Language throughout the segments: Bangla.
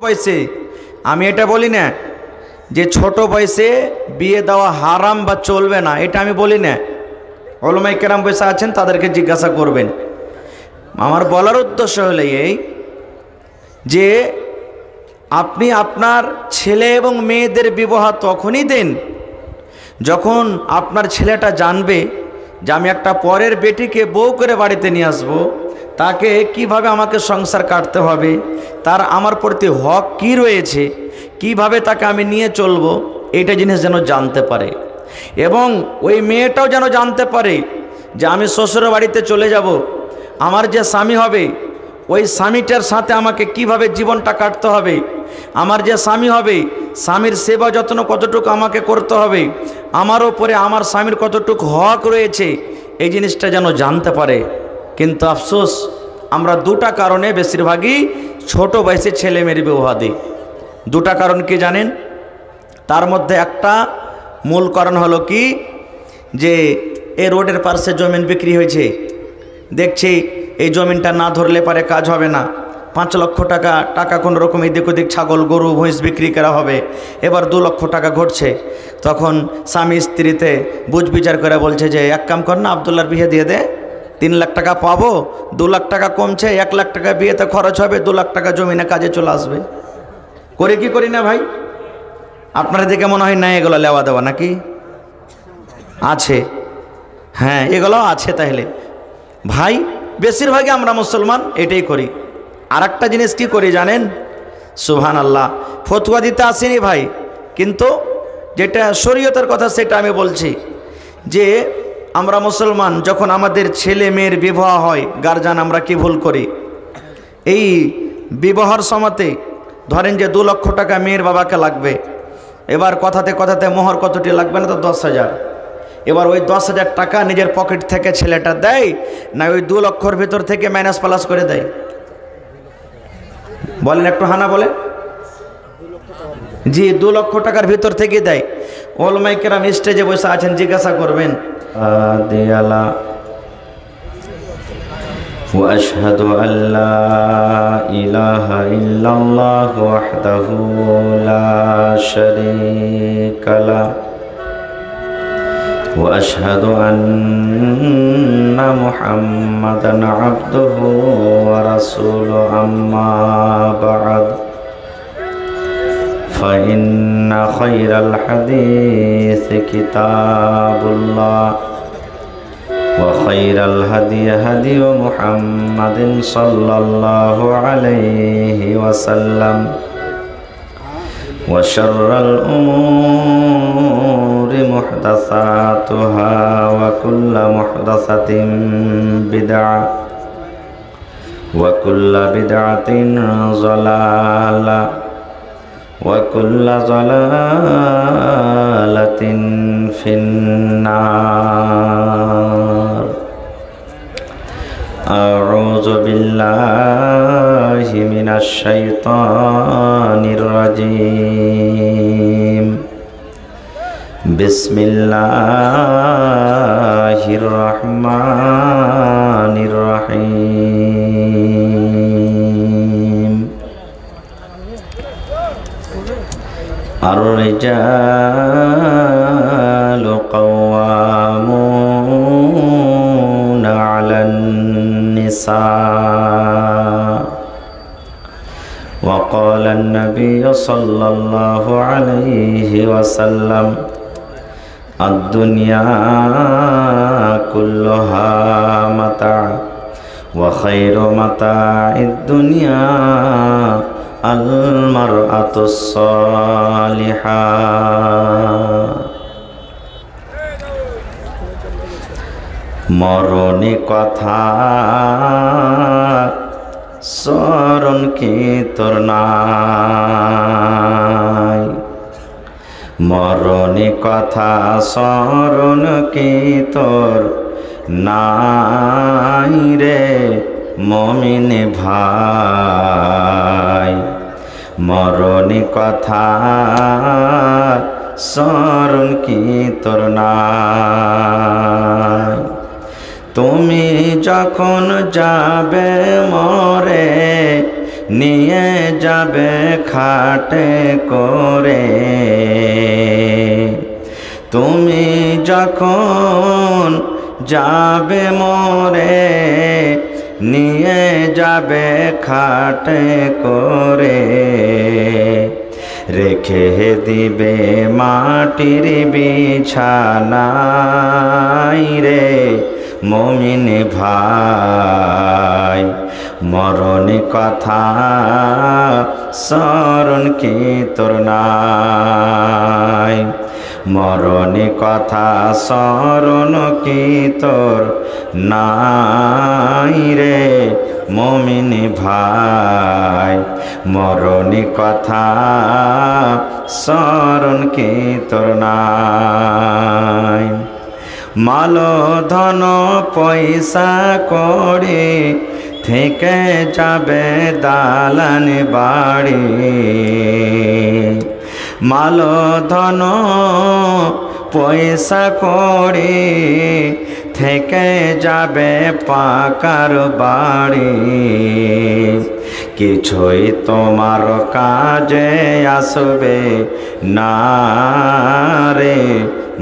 বয়সে আমি এটা বলি না যে ছোট বয়সে বিয়ে দেওয়া হারাম বা চলবে না, এটা আমি বলি না। ওলামায়ে কেরাম বসে আছেন, তাদেরকে জিজ্ঞাসা করবেন। আমার বলার উদ্দেশ্য হলো এই যে আপনি আপনার ছেলে এবং মেয়েদের বিবাহ তখনই দেন যখন আপনার ছেলেটা জানবে যে আমি একটা পরের বেটিকে বউ করে বাড়িতে নিয়ে আসবো, তাকে কিভাবে আমাকে সংসার কাটতে হবে, তার আমার প্রতি হক কি রয়েছে, কিভাবে তাকে আমি নিয়ে চলবো, এইটা জিনিস যেন জানতে পারে। এবং ওই মেয়েটাও যেন জানতে পারে যে আমি শ্বশুরের বাড়িতে চলে যাব, আমার যে স্বামী হবে ওই স্বামীটার সাথে আমাকে কিভাবে জীবনটা কাটতে হবে, আমার যে স্বামী হবে স্বামীর সেবা যত্ন কতটুকু আমাকে করতে হবে, আমার ওপরে আমার স্বামীর কতটুকু হক রয়েছে, এই জিনিসটা যেন জানতে পারে। কিন্তু আফসোস আমরা দুটা কারণে বেশিরভাগই ছোট বয়সে ছেলে মেয়ের বিবাহ দিই। দুটা কারণ কি জানেন? তার মধ্যে একটা মূল কারণ হলো কি, যে এই রোডের পাশে জমিন বিক্রি হয়েছে, দেখছি এই জমিনটা না ধরলে পারে কাজ হবে না, 5 লক্ষ টাকা কোনো রকম এদিক ওদিক ছাগল গরু ভৈঁস বিক্রি করা হবে, এবার 2 লক্ষ টাকা ঘটছে। তখন স্বামী স্ত্রীতে বুঝ বিচার করে বলছে যে এক কাম কর না, আবদুল্লার বিয়ে দিয়ে দে, 3 লাখ টাকা পাবো, 2 লাখ টাকা কমছে, 1 লাখ টাকা বিয়েতে খরচ হবে, 2 লাখ টাকা জমিনে কাজে চলে আসবে। করি কি করি না ভাই? আপনারা দেখে মনে হয় না এগুলো লেওয়া দেওয়া নাকি আছে? হ্যাঁ, এগুলো আছে। তাহলে ভাই বেশিরভাগই আমরা মুসলমান এটাই করি। আর একটা জিনিস কি করি জানেন? সুবহানাল্লাহ, ফতোয়া দিতে আসেনি ভাই, কিন্তু যেটা শরীয়তের কথা সেটা আমি বলছি। যে আমরা মুসলমান যখন আমাদের ছেলে মেয়ের বিবাহ হয়, গার্জিয়ান আমরা কি ভুল করি, এই বিবাহর সময়তে ধরেন যে 2 লক্ষ টাকা মেয়ের বাবাকে লাগবে, এবার কথাতে কথাতে মোহর কতটি লাগবে না তো 10,000, এবার ওই 10,000 টাকা নিজের পকেট থেকে ছেলেটা দেয় না ওই 2 লক্ষর ভিতর থেকে মাইনাস প্লাস করে দেয়? বলেন একটু, হানা বলে। জি, 2 লক্ষ টাকার ভিতর থেকে দেয়। ওলামায়ে কেরাম স্টেজে বসে আছেন, জিজ্ঞাসা করবেন দিয়ালা وأشهد أن لا إله إلا الله وحده لا شريك له وأشهد أن محمدا عبده ورسوله أما بعد فإن خير الحديث كتاب الله وخير الهدي هدي محمد صلى الله عليه وسلم وشر الأمور محدثاتها وكل محدثة بدعة وكل بدعة ضلالة وكل ضلالة في النار. أعوذ بالله من الشيطان الرجيم. بسم الله الرحمن الرحيم. الرجال قوامون على النساء وقال النبي صلى الله عليه وسلم الدنيا كلها متاع وخير متاع الدنيا المرأة الصالحة. মরণে কথা স্মরণ কি তোর নাই, মরণে কথা স্মরণ কি তোর নাই রে মুমিন ভাই, মরণে কথা স্মরণ কি তোর নাই। তুমি যখন যাবে মরে নিয়ে যাবে খাটে করে। তুমি যখন যাবে মরে নিয়ে যাবে খাটে করে, রেখে দিবে মাটির বিছানায় রে মুমিন ভাই। মরণ কথা স্মরণ কি তোর নাই, মরণ কথা স্মরণ কি তোর নাই রে মুমিন ভাই। মরণ কথা স্মরণ কি তোর নাই। মাল ধন পয়সা করে থেকে যাবে দালান বাড়ি, মাল ধন পয়সা করে থেকে যাবে পাকার বাড়ি। কিছুই তোমার কাজে আসবে না রে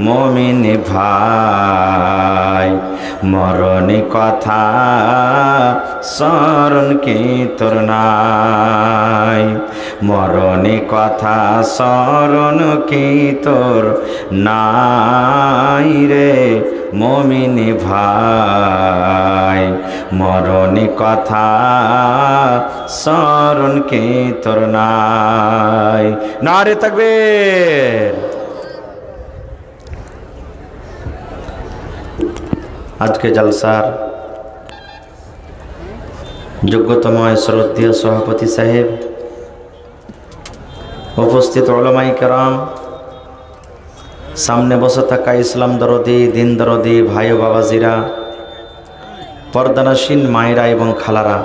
মুমিন ভাই। মরণ কথা স্মরণ কি তোর নাই, মরণ কথা স্মরণ কি তোর নাই রে মুমিন ভাই। মরণ কথা স্মরণ কি তোর নাই। নারে তাকবীর। আজকে জলসার যোগ্যতম শ্রদ্ধেয় সভাপতি সাহেব, উপস্থিত উলামায়ে কেরাম, সামনে বসে থাকা ইসলাম দরদি দিন দরদি ভাই ও বাবাজিরা, পর্দানাসীন মায়েরা এবং খালারা,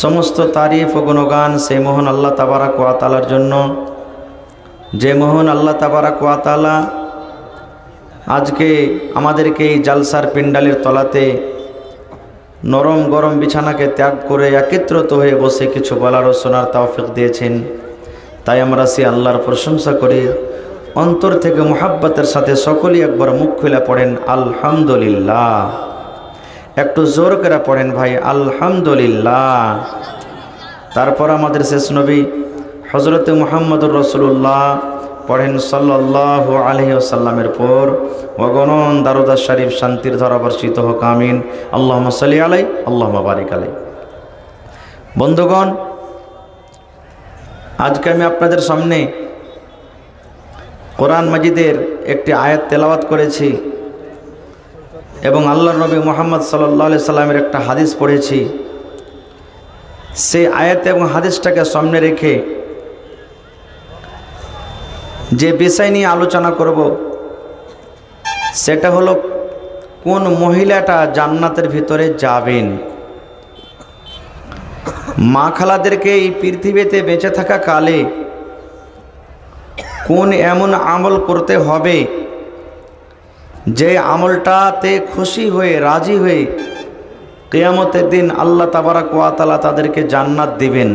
সমস্ত তারিফ ও গুণগান সেই মহান আল্লাহ তাবারাক ওয়া তাআলার জন্য, যে মহান আল্লাহ তাবারাক ওয়া তাআলা আজকে আমাদেরকে এই জালসার পিন্ডালের তলাতে নরম গরম বিছানাকে ত্যাগ করে একত্রিত হয়ে বসে কিছু বলার ও শোনার তৌফিক দিয়েছেন। তাই আমরা সেই আল্লাহর প্রশংসা করি। অন্তর থেকে মুহাব্বতের সাথে সকলেই একবার মুখ খুলে পড়েন আলহামদুলিল্লাহ। একটু জোর করে পড়েন ভাই আলহামদুলিল্লাহ। তারপর আমাদের শেষ নবী হযরতে মুহাম্মদুর রাসূলুল্লাহ পড়েন সাল্লাল্লাহু আলাইহি ওয়াসাল্লামের পর অগণন দারুদ শরীফ শান্তির ধারা বর্ষিত হোক, আমিন। আল্লাহুম্মা সাল্লি আলাইহি আল্লাহুম্মা বারিক আলাইহি। বন্ধুগণ, আজকে আমি আপনাদের সামনে কোরআন মাজিদের একটি আয়াত তেলাওয়াত করেছি এবং আল্লাহর নবী মুহাম্মদ সাল্লাল্লাহু আলাইহি সাল্লামের একটা হাদিস পড়েছি। সেই আয়াত এবং হাদিসটাকে সামনে রেখে যে বিষয় নিয়ে আলোচনা করব সেটা হলো কোন মহিলাটা জান্নাতের ভিতরে যাবেন। মা খালাদেরকে এই পৃথিবীতে বেঁচে থাকা কালে কোন এমন আমল করতে হবে যে আমলটাতে খুশি হয়ে রাজি হয়ে কিয়ামতের দিন আল্লাহ তাবারাক ওয়া তাআলা তাদেরকে জান্নাত দিবেন।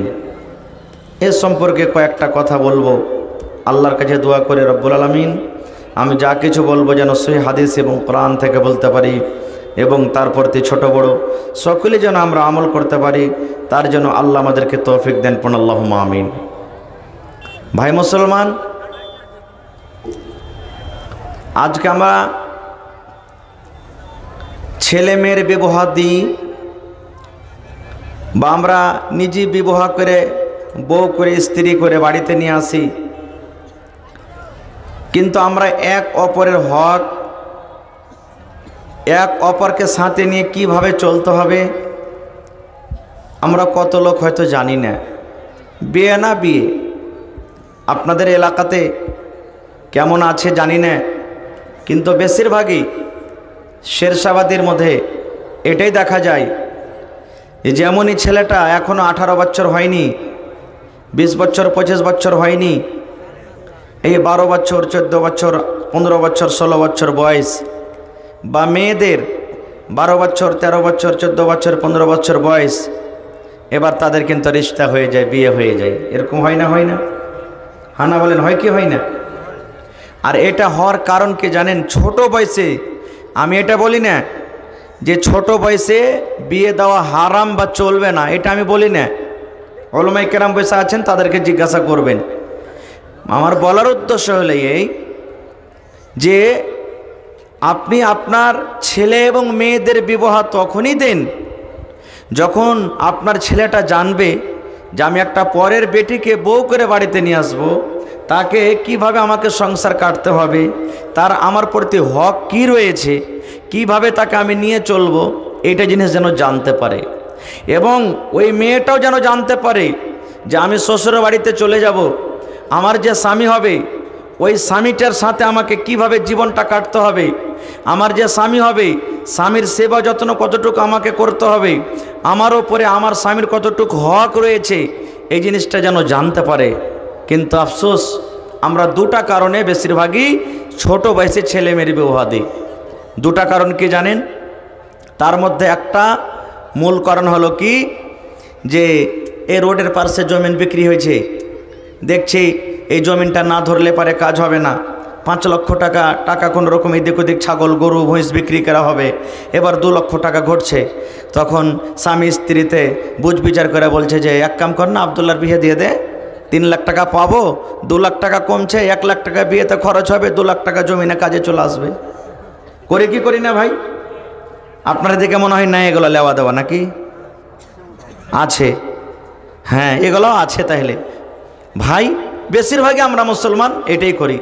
এ সম্পর্কে কয়েকটা কথা বলবো। আল্লাহর কাছে দোয়া করে রব্বুল আলামিন আমি যা কিছু বলবো যেন সহিহ হাদিস এবং কোরআন থেকে বলতে পারি এবং তার প্রতি ছোট বড় সকলে যেন আমরা আমল করতে পারি, তার জন্য আল্লাহ আমাদেরকে তৌফিক দেন। পড়ুন আল্লাহুম্মা আমিন। ভাই মুসলমান, আজকে আমরা ছেলে মেয়ের বিবাহ দিই বা আমরা নিজে বিবাহ করে বউ করে স্ত্রী করে বাড়িতে নিয়ে আসি, কিন্তু আমরা এক অপরের হক এক অপরকে সাথে নিয়ে কিভাবে চলতে হবে আমরা কত লোক হয়তো জানি না। বিয়ে না বিয়ে আপনাদের এলাকাতে কেমন আছে জানি না, কিন্তু বেশিরভাগই শেরশাবাদের মধ্যে এটাই দেখা যায় যেমনই ছেলেটা এখনও 18 বছর হয়নি, 20 বছর 25 বছর হয়নি, এই 12 বছর 14 বছর 15 বছর 16 বছর বয়স, বা মেয়েদের 12 বছর 13 বছর 14 বছর 15 বছর বয়স, এবার তাদের কিন্তু রিশতা হয়ে যায়, বিয়ে হয়ে যায়। এরকম হয় না? হয় না? হানা বলেন, হয় কি হয় না? আর এটা হওয়ার কারণ কি জানেন? ছোট বয়সে, আমি এটা বলি না যে ছোট বয়সে বিয়ে দেওয়া হারাম বা চলবে না, এটা আমি বলি না। ওলামায়ে কেরাম বসে আছেন, তাদেরকে জিজ্ঞাসা করবেন। আমার বলার উদ্দেশ্য হলো এই যে আপনি আপনার ছেলে এবং মেয়েদের বিবাহ তখনই দেন যখন আপনার ছেলেটা জানবে যে আমি একটা পরের বেটিকে বউ করে বাড়িতে নিয়ে আসবো, তাকে কিভাবে আমাকে সংসার কাটতে হবে, তার আমার প্রতি হক কি রয়েছে, কিভাবে তাকে আমি নিয়ে চলবো, এইটা জিনিস যেন জানতে পারে। এবং ওই মেয়েটাও যেন জানতে পারে যে আমি শ্বশুর বাড়িতে চলে যাব, আমার যে স্বামী হবে ওই স্বামীটার সাথে আমাকে কিভাবে জীবনটা কাটতে হবে, আমার যে স্বামী হবে স্বামীর সেবা যত্ন কতটুকু আমাকে করতে হবে, আমার ওপরে আমার স্বামীর কতটুকু হক রয়েছে, এই জিনিসটা যেন জানতে পারে। কিন্তু আফসোস, আমরা দুটা কারণে বেশিরভাগই ছোট বয়সে ছেলে মেয়ের বিবাহ দিই। দুটা কারণ কি জানেন? তার মধ্যে একটা মূল কারণ হলো কি, যে এই রোডের পাশে জমিন বিক্রি হয়েছে, দেখছি এই জমিনটা না ধরলে পারে কাজ হবে না, 5 লক্ষ টাকা কোনো রকম এদিক ওদিক ছাগল গরু ভৈঁস বিক্রি করা হবে, এবার 2 লক্ষ টাকা ঘটছে। তখন স্বামী স্ত্রীতে বুঝ বিচার করে বলছে যে এক কাম কর না, আবদুল্লার বিয়ে দিয়ে দে, 3 লাখ টাকা পাবো, 2 লাখ টাকা কমছে, 1 লাখ টাকা বিয়েতে খরচ হবে, 2 লাখ টাকা জমিনে কাজে চলে আসবে। করে কি করি না ভাই? আপনারা দেখে মনে হয় না এগুলো লেওয়া দেওয়া নাকি আছে? হ্যাঁ, এগুলো আছে। তাহলে ভাই বেশিরভাগই আমরা মুসলমান এটাই করি।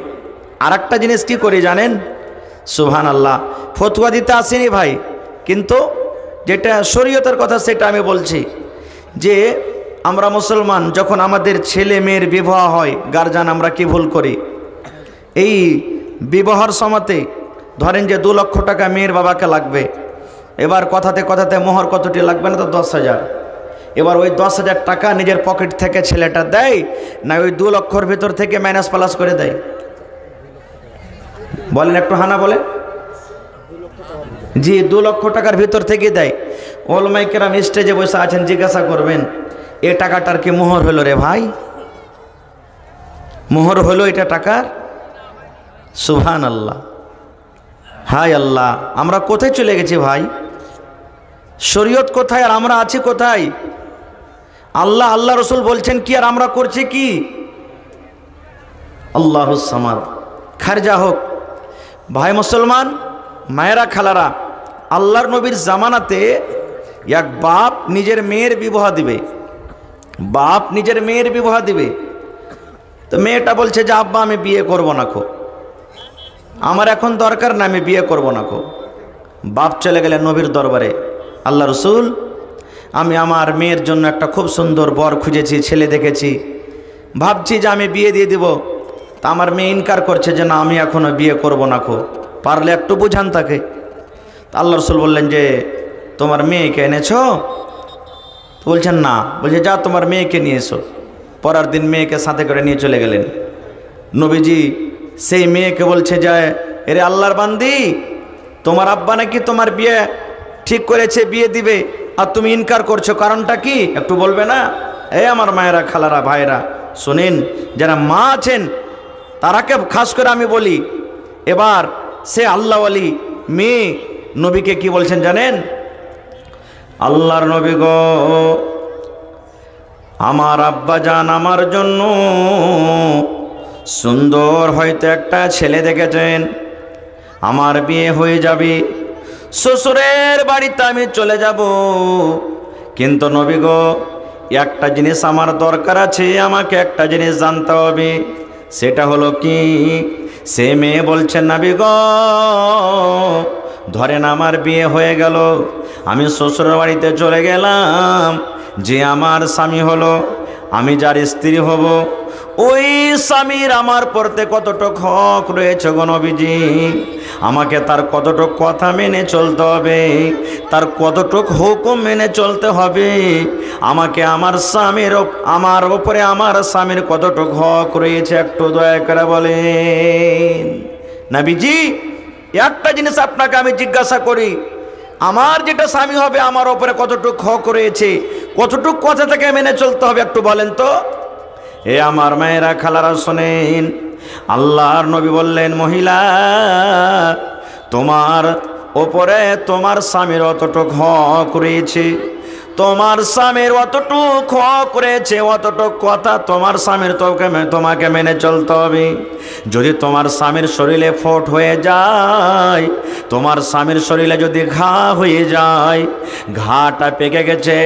আর একটা জিনিস কি করি জানেন? সুবহানাল্লাহ, ফতোয়া দিতে আসেনি ভাই, কিন্তু যেটা শরীয়তের কথা সেটা আমি বলছি, যে আমরা মুসলমান যখন আমাদের ছেলে মেয়ের বিবাহ হয়, গার্জিয়ান আমরা কি ভুল করি, এই বিবাহর সময়তে ধরেন যে 2 লক্ষ টাকা মেয়ের বাবাকে লাগবে, এবার কথাতে কথাতে মোহর কতটি লাগবে না তো 10,000, এবার ওই 10,000 টাকা নিজের পকেট থেকে ছেলেটা দেয় না ওই 2 লক্ষর ভিতর থেকে মাইনাস প্লাস করে দেয়? বলেন একটু, হানা বলেন। জি, 2 লক্ষ টাকার ভিতর থেকে দেয়। ওলামায়ে কেরাম স্টেজে বসে আছেন, জিজ্ঞাসা করবেন এ টাকাটার কি মোহর হলো রে ভাই? মোহর হলো এটা টাকার? সুবহানাল্লাহ, হায় আল্লাহ, আমরা কোথায় চলে গেছি ভাই? শরীয়ত কোথায় আর আমরা আছি কোথায়? আল্লাহ রসুল বলছেন কি আর আমরা করছি কি? আল্লাহুস সামাদ। খারজা হোক ভাই মুসলমান, মায়েরা খালারা, আল্লাহর নবীর জামানাতে এক বাপ নিজের মেয়ের বিবাহ দিবে, বাপ নিজের মেয়ের বিবাহ দিবে। তো মেয়েটা বলছে যে আব্বা আমি বিয়ে করব না খো, আমার এখন দরকার না, আমি বিয়ে করব না খো। বাপ চলে গেলেন নবীর দরবারে, আল্লাহ রসুল আমি আমার মেয়ের জন্য একটা খুব সুন্দর বর খুঁজেছি, ছেলে দেখেছি, ভাবছি যে আমি বিয়ে দিয়ে দিব। তা আমার মেয়ে ইনকার করছে যে না আমি এখনও বিয়ে করব না খো, পারলে একটু বুঝান তাকে। তা আল্লাহ রসুল বললেন যে তোমার মেয়েকে এনেছো? বলছেন না। বলছে যা তোমার মেয়েকে নিয়ে এসো। পরের দিন মেয়েকে সাথে করে নিয়ে চলে গেলেন। নবীজি সেই মেয়েকে বলছে যায়, এরে আল্লাহর বান্দি, তোমার আব্বা নাকি তোমার বিয়ে ঠিক করেছে, বিয়ে দিবে, আর তুমি ইনকার করছো, কারণটা কি একটু বলবে না? এই আমার মায়েরা খালারা ভাইরা শোনেন, যারা মা আছেন তারাকে খাস করে আমি বলি। এবার সে আল্লাহওয়ালি মেয়ে নবীকে কি বলছেন জানেন? আল্লাহর নবী গো, আমার আব্বা জান আমার জন্য সুন্দর হয়তো একটা ছেলে দেখেছেন, আমার বিয়ে হয়ে যাবে, শ্বশুরের বাড়িতে আমি চলে যাব, কিন্তু নবী গো একটা জিনিস আমার দরকার আছে, আমাকে একটা জিনিস জানতে হবে। সেটা হলো কি? সে মেয়ে বলছেন নবী গো, ধরেন আমার বিয়ে হয়ে গেল, আমি শ্বশুরের বাড়িতে চলে গেলাম, যে আমার স্বামী হলো, আমি যার স্ত্রী হব, ওই স্বামীর আমার পড়তে কতটুক হক রয়েছে গো নবীজি, আমাকে তার কতটুক কথা মেনে চলতে হবে, তার কতটুক হুকুম মেনে চলতে হবে, আমাকে আমার স্বামীর আমার ওপরে আমার স্বামীর কতটুক হক রয়েছে একটু দয়া করে বলেন। নবীজি একটা জিনিস আপনাকে আমি জিজ্ঞাসা করি, আমার যেটা স্বামী হবে আমার ওপরে কতটুক হক রয়েছে, কতটুক কথা থেকে মেনে চলতে হবে একটু বলেন তো। এ আমার মায়েরা খালারা শোনেন, আল্লাহর নবী বললেন, মহিলা তোমার ওপরে তোমার স্বামীর অতটুক হক রয়েছে, তোমার স্বামীর অতটুক হক রয়েছে, অতটুক কথা তোমার স্বামীর তোমাকে মেনে চলতে হবে। যদি তোমার স্বামীর শরীরে ফোট হয়ে যায়, তোমার স্বামীর শরীরে যদি ঘা হয়ে যায়, ঘাটা পেকে গেছে,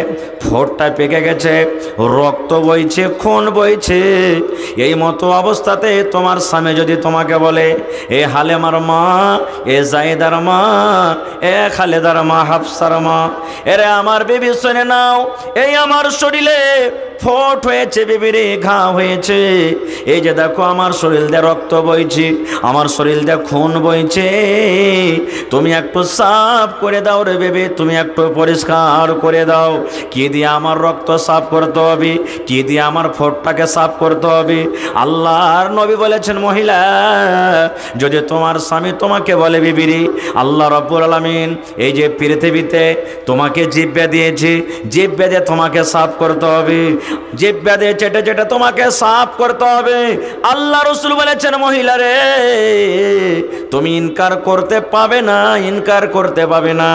ফোটটা পেকে গেছে, রক্ত বইছে, খুন বইছে, এই মতো অবস্থাতে তোমার স্বামী যদি তোমাকে বলে, এ হালেমার মা, এ জায়েদার মা, এ খালেদার মা, হাফসার মা, এরে আমার বেবি শুনে নাও, এই আমার শরীরে ফোট হয়েছে, বেবিরে ঘা হয়েছে, এই যে দেখো আমার শরীর দিয়ে রক্ত বইছে, আমার শরীর দিয়ে খুন বইছে, তুমি একটু সাফ করে দাও রে বেবি, তুমি একটু পরিষ্কার করে দাও। কি দিয়ে আমার রক্ত সাফ করতে হবে, কি দিয়ে আমার ফোটটাকে সাফ করতে হবে? আল্লাহর নবী বলেছেন, মহিলা যদি তোমার স্বামী তোমাকে বলে, বিবিরি আল্লাহ রাব্বুল আলামিন এই যে পৃথিবীতে তোমাকে জিহ্বা দিয়েছে, জিহ্বা দিয়ে তোমাকে সাফ করতে হবে, জিহ্বা দিয়ে চেটে চেটে তোমাকে সাফ করতে হবে। আল্লাহ রাসূল বলেছেন, মহিলা রে তুমি ইনকার করতে পাবে না, ইনকার করতে পাবে না,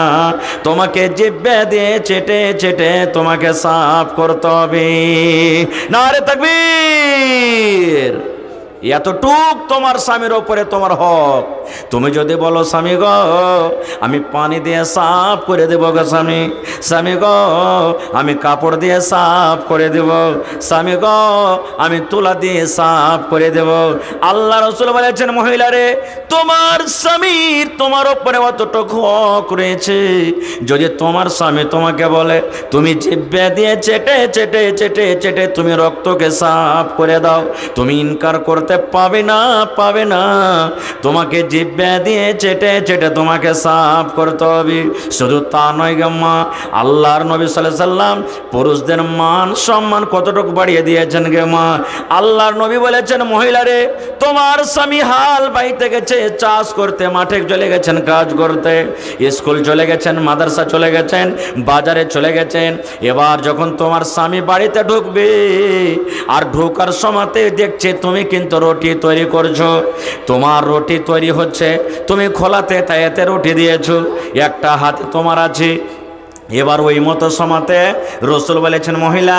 তোমাকে জিহ্বা দিয়ে চেটে চেটে তোমাকে সাফ করতে হবে। নারে তাকবীর। এতটুক তোমার স্বামীর ওপরে তোমার হক। তুমি যদি বলো, স্বামী গো আমি পানি দিয়ে সাফ করে দেবো গো, স্বামী, স্বামী গো আমি কাপড় দিয়ে সাফ করে দেব, স্বামী গো আমি তুলা দিয়ে সাফ করে দেব, আল্লাহ রাসূল বলেছেন, মহিলা রে তোমার স্বামীর তোমার ওপরে অতটুক হক রয়েছে। যদি তোমার স্বামী তোমাকে বলে, তুমি জিহ্বা দিয়ে চেটে চেটে চেটে চেটে তুমি রক্তকে সাফ করে দাও, তুমি ইনকার করতে পাবে না, পাবে না, তোমাকে জিহ্বা দিয়ে চেটে চেটে তোমাকে সাফ করতে হবে। শুধু তা নয় গে মা, আল্লাহর নবী সাল্লাল্লাহু আলাইহি সাল্লাম পুরুষদের মান সম্মান কতটুকু বাড়িয়ে দিয়েছেন গে মা। আল্লাহর নবী বলেছেন, মহিলা রে তোমার স্বামী হাল বাইতে গেছে, চাষ করতে, মাঠে চলে গেছেন কাজ করতে, স্কুল চলে গেছেন, মাদ্রাসা চলে গেছেন, বাজারে চলে গেছেন, এবার যখন তোমার স্বামী বাড়িতে ঢুকবে আর ঢোকার সময়তে দেখছে তুমি কিন্তু রুটি তৈরি করছো, তোমার রুটি তৈরি হচ্ছে, তুমি খোলাতে তাইতে রুটি দিয়েছো, একটা হাতে তোমার আছে। এবার ওই মতো সময়তে রাসূল বলেছেন, মহিলা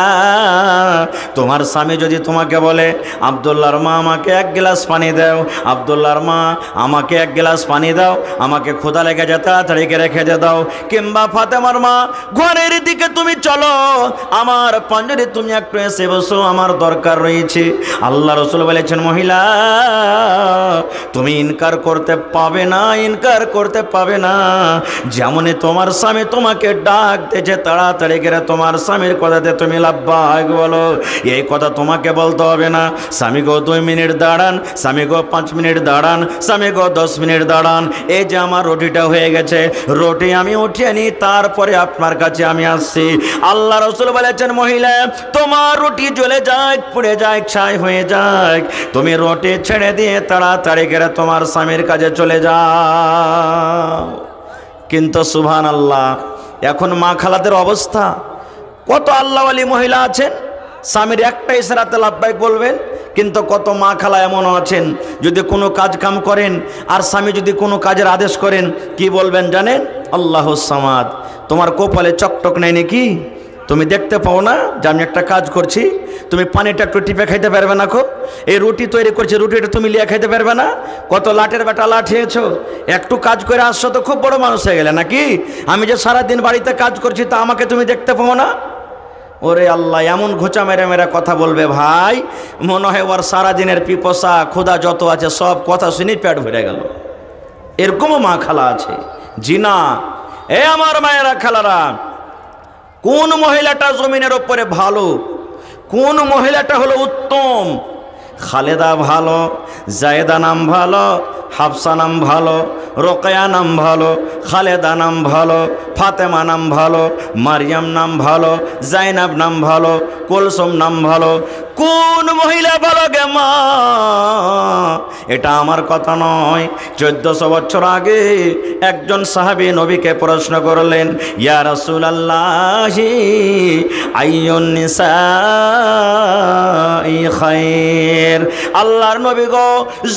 তোমার স্বামী যদি তোমাকে বলে, আব্দুল্লাহর মা আমাকে এক গ্লাস পানি দাও, আব্দুল্লাহর মা আমাকে এক গ্লাস পানি দাও, আমাকে ক্ষুধা লেগে যায় তাড়াতাড়ি রেখে দাও, কিংবা ফাতেমার মা ঘরের দিকে তুমি চলো, আমার পাঞ্জরে তুমি একটু এসে বসো, আমার দরকার রয়েছে। আল্লাহ রাসূল বলেছেন, মহিলা তুমি ইনকার করতে পাবে না, ইনকার করতে পাবে না। যেমনই তোমার স্বামী তোমাকে ডাকতেছে, তাড়াতাড়ি করে তোমার স্বামীর কথাতে তুমি লাব্বাইক বলো, এই কথা তোমাকে বলতে হবে না। স্বামী গো 2 মিনিট দাঁড়ান, স্বামী গো 5 মিনিট দাঁড়ান, স্বামী গো 10 মিনিট দাঁড়ান, এই যে আমার রুটিটা হয়ে গেছে, রুটি আমি উঠিয়ে নিই, তারপরে আপনার কাছে আমি আসছি। আল্লাহ রাসূল বলেছেন, মহিলা তোমার রুটি জ্বলে যায়, পুড়ে যায়, ছাই হয়ে যায়, তুমি রুটি ছেড়ে দিয়ে তাড়াতাড়ি করে তোমার স্বামীর কাছে চলে যাও। কিন্তু সুবহানাল্লাহ, এখন মা খালাদের অবস্থা, কত আল্লাহওয়ালি মহিলা আছেন স্বামীর একটা ইশারাতে লাব্বাইক বলবেন, কিন্তু কত মা খালা এমনও আছেন যদি কোনো কাজ কাম করেন আর স্বামী যদি কোনো কাজের আদেশ করেন, কি বলবেন জানেন? আল্লাহুস সামাদ। তোমার কপালে চকটক নেই নাকি? তুমি দেখতে পাও না যে আমি একটা কাজ করছি, তুমি পানিটা একটু টিপে খাইতে পারবে না? এই রুটি তৈরি করছি, রুটিটা তুমি লিয়ে খাইতে পারবে না? কত লাটের বেটা লাঠিয়েছো, একটু কাজ করে আসছো তো খুব বড় মানুষ হয়ে গেলে নাকি? আমি যে সারাদিন বাড়িতে কাজ করছি তা আমাকে তুমি দেখতে পাও না? ওরে আল্লাহ, এমন ঘোচা মেরে মেরে কথা বলবে ভাই, মনে হয় ওর সারাদিনের পিপসা ক্ষুধা যত আছে সব কথা শুনে পেট ভরে গেল। এরকমও মা খালা আছে। জি না, এ আমার মায়েরা খালারা, কোন মহিলাটা জমিনের ওপরে ভালো, কোন মহিলাটা হলো উত্তম? খালেদা ভালো, জায়েদা নাম ভালো, হাফসা নাম ভালো, রোকেয়া নাম ভালো, খালেদা নাম ভালো, ফাতেমা নাম ভালো, মারিয়াম নাম ভালো, জাইনাব নাম ভালো, কুলসুম নাম ভালো। কোন মহিলা ভালো গে মা? এটা আমার কথা নয়। 1400 বছর আগে একজন সাহাবী নবীকে প্রশ্ন করলেন, ইয়া রাসূলুল্লাহি আইয়ুন নিসাই খায়র। আল্লাহর নবী গো,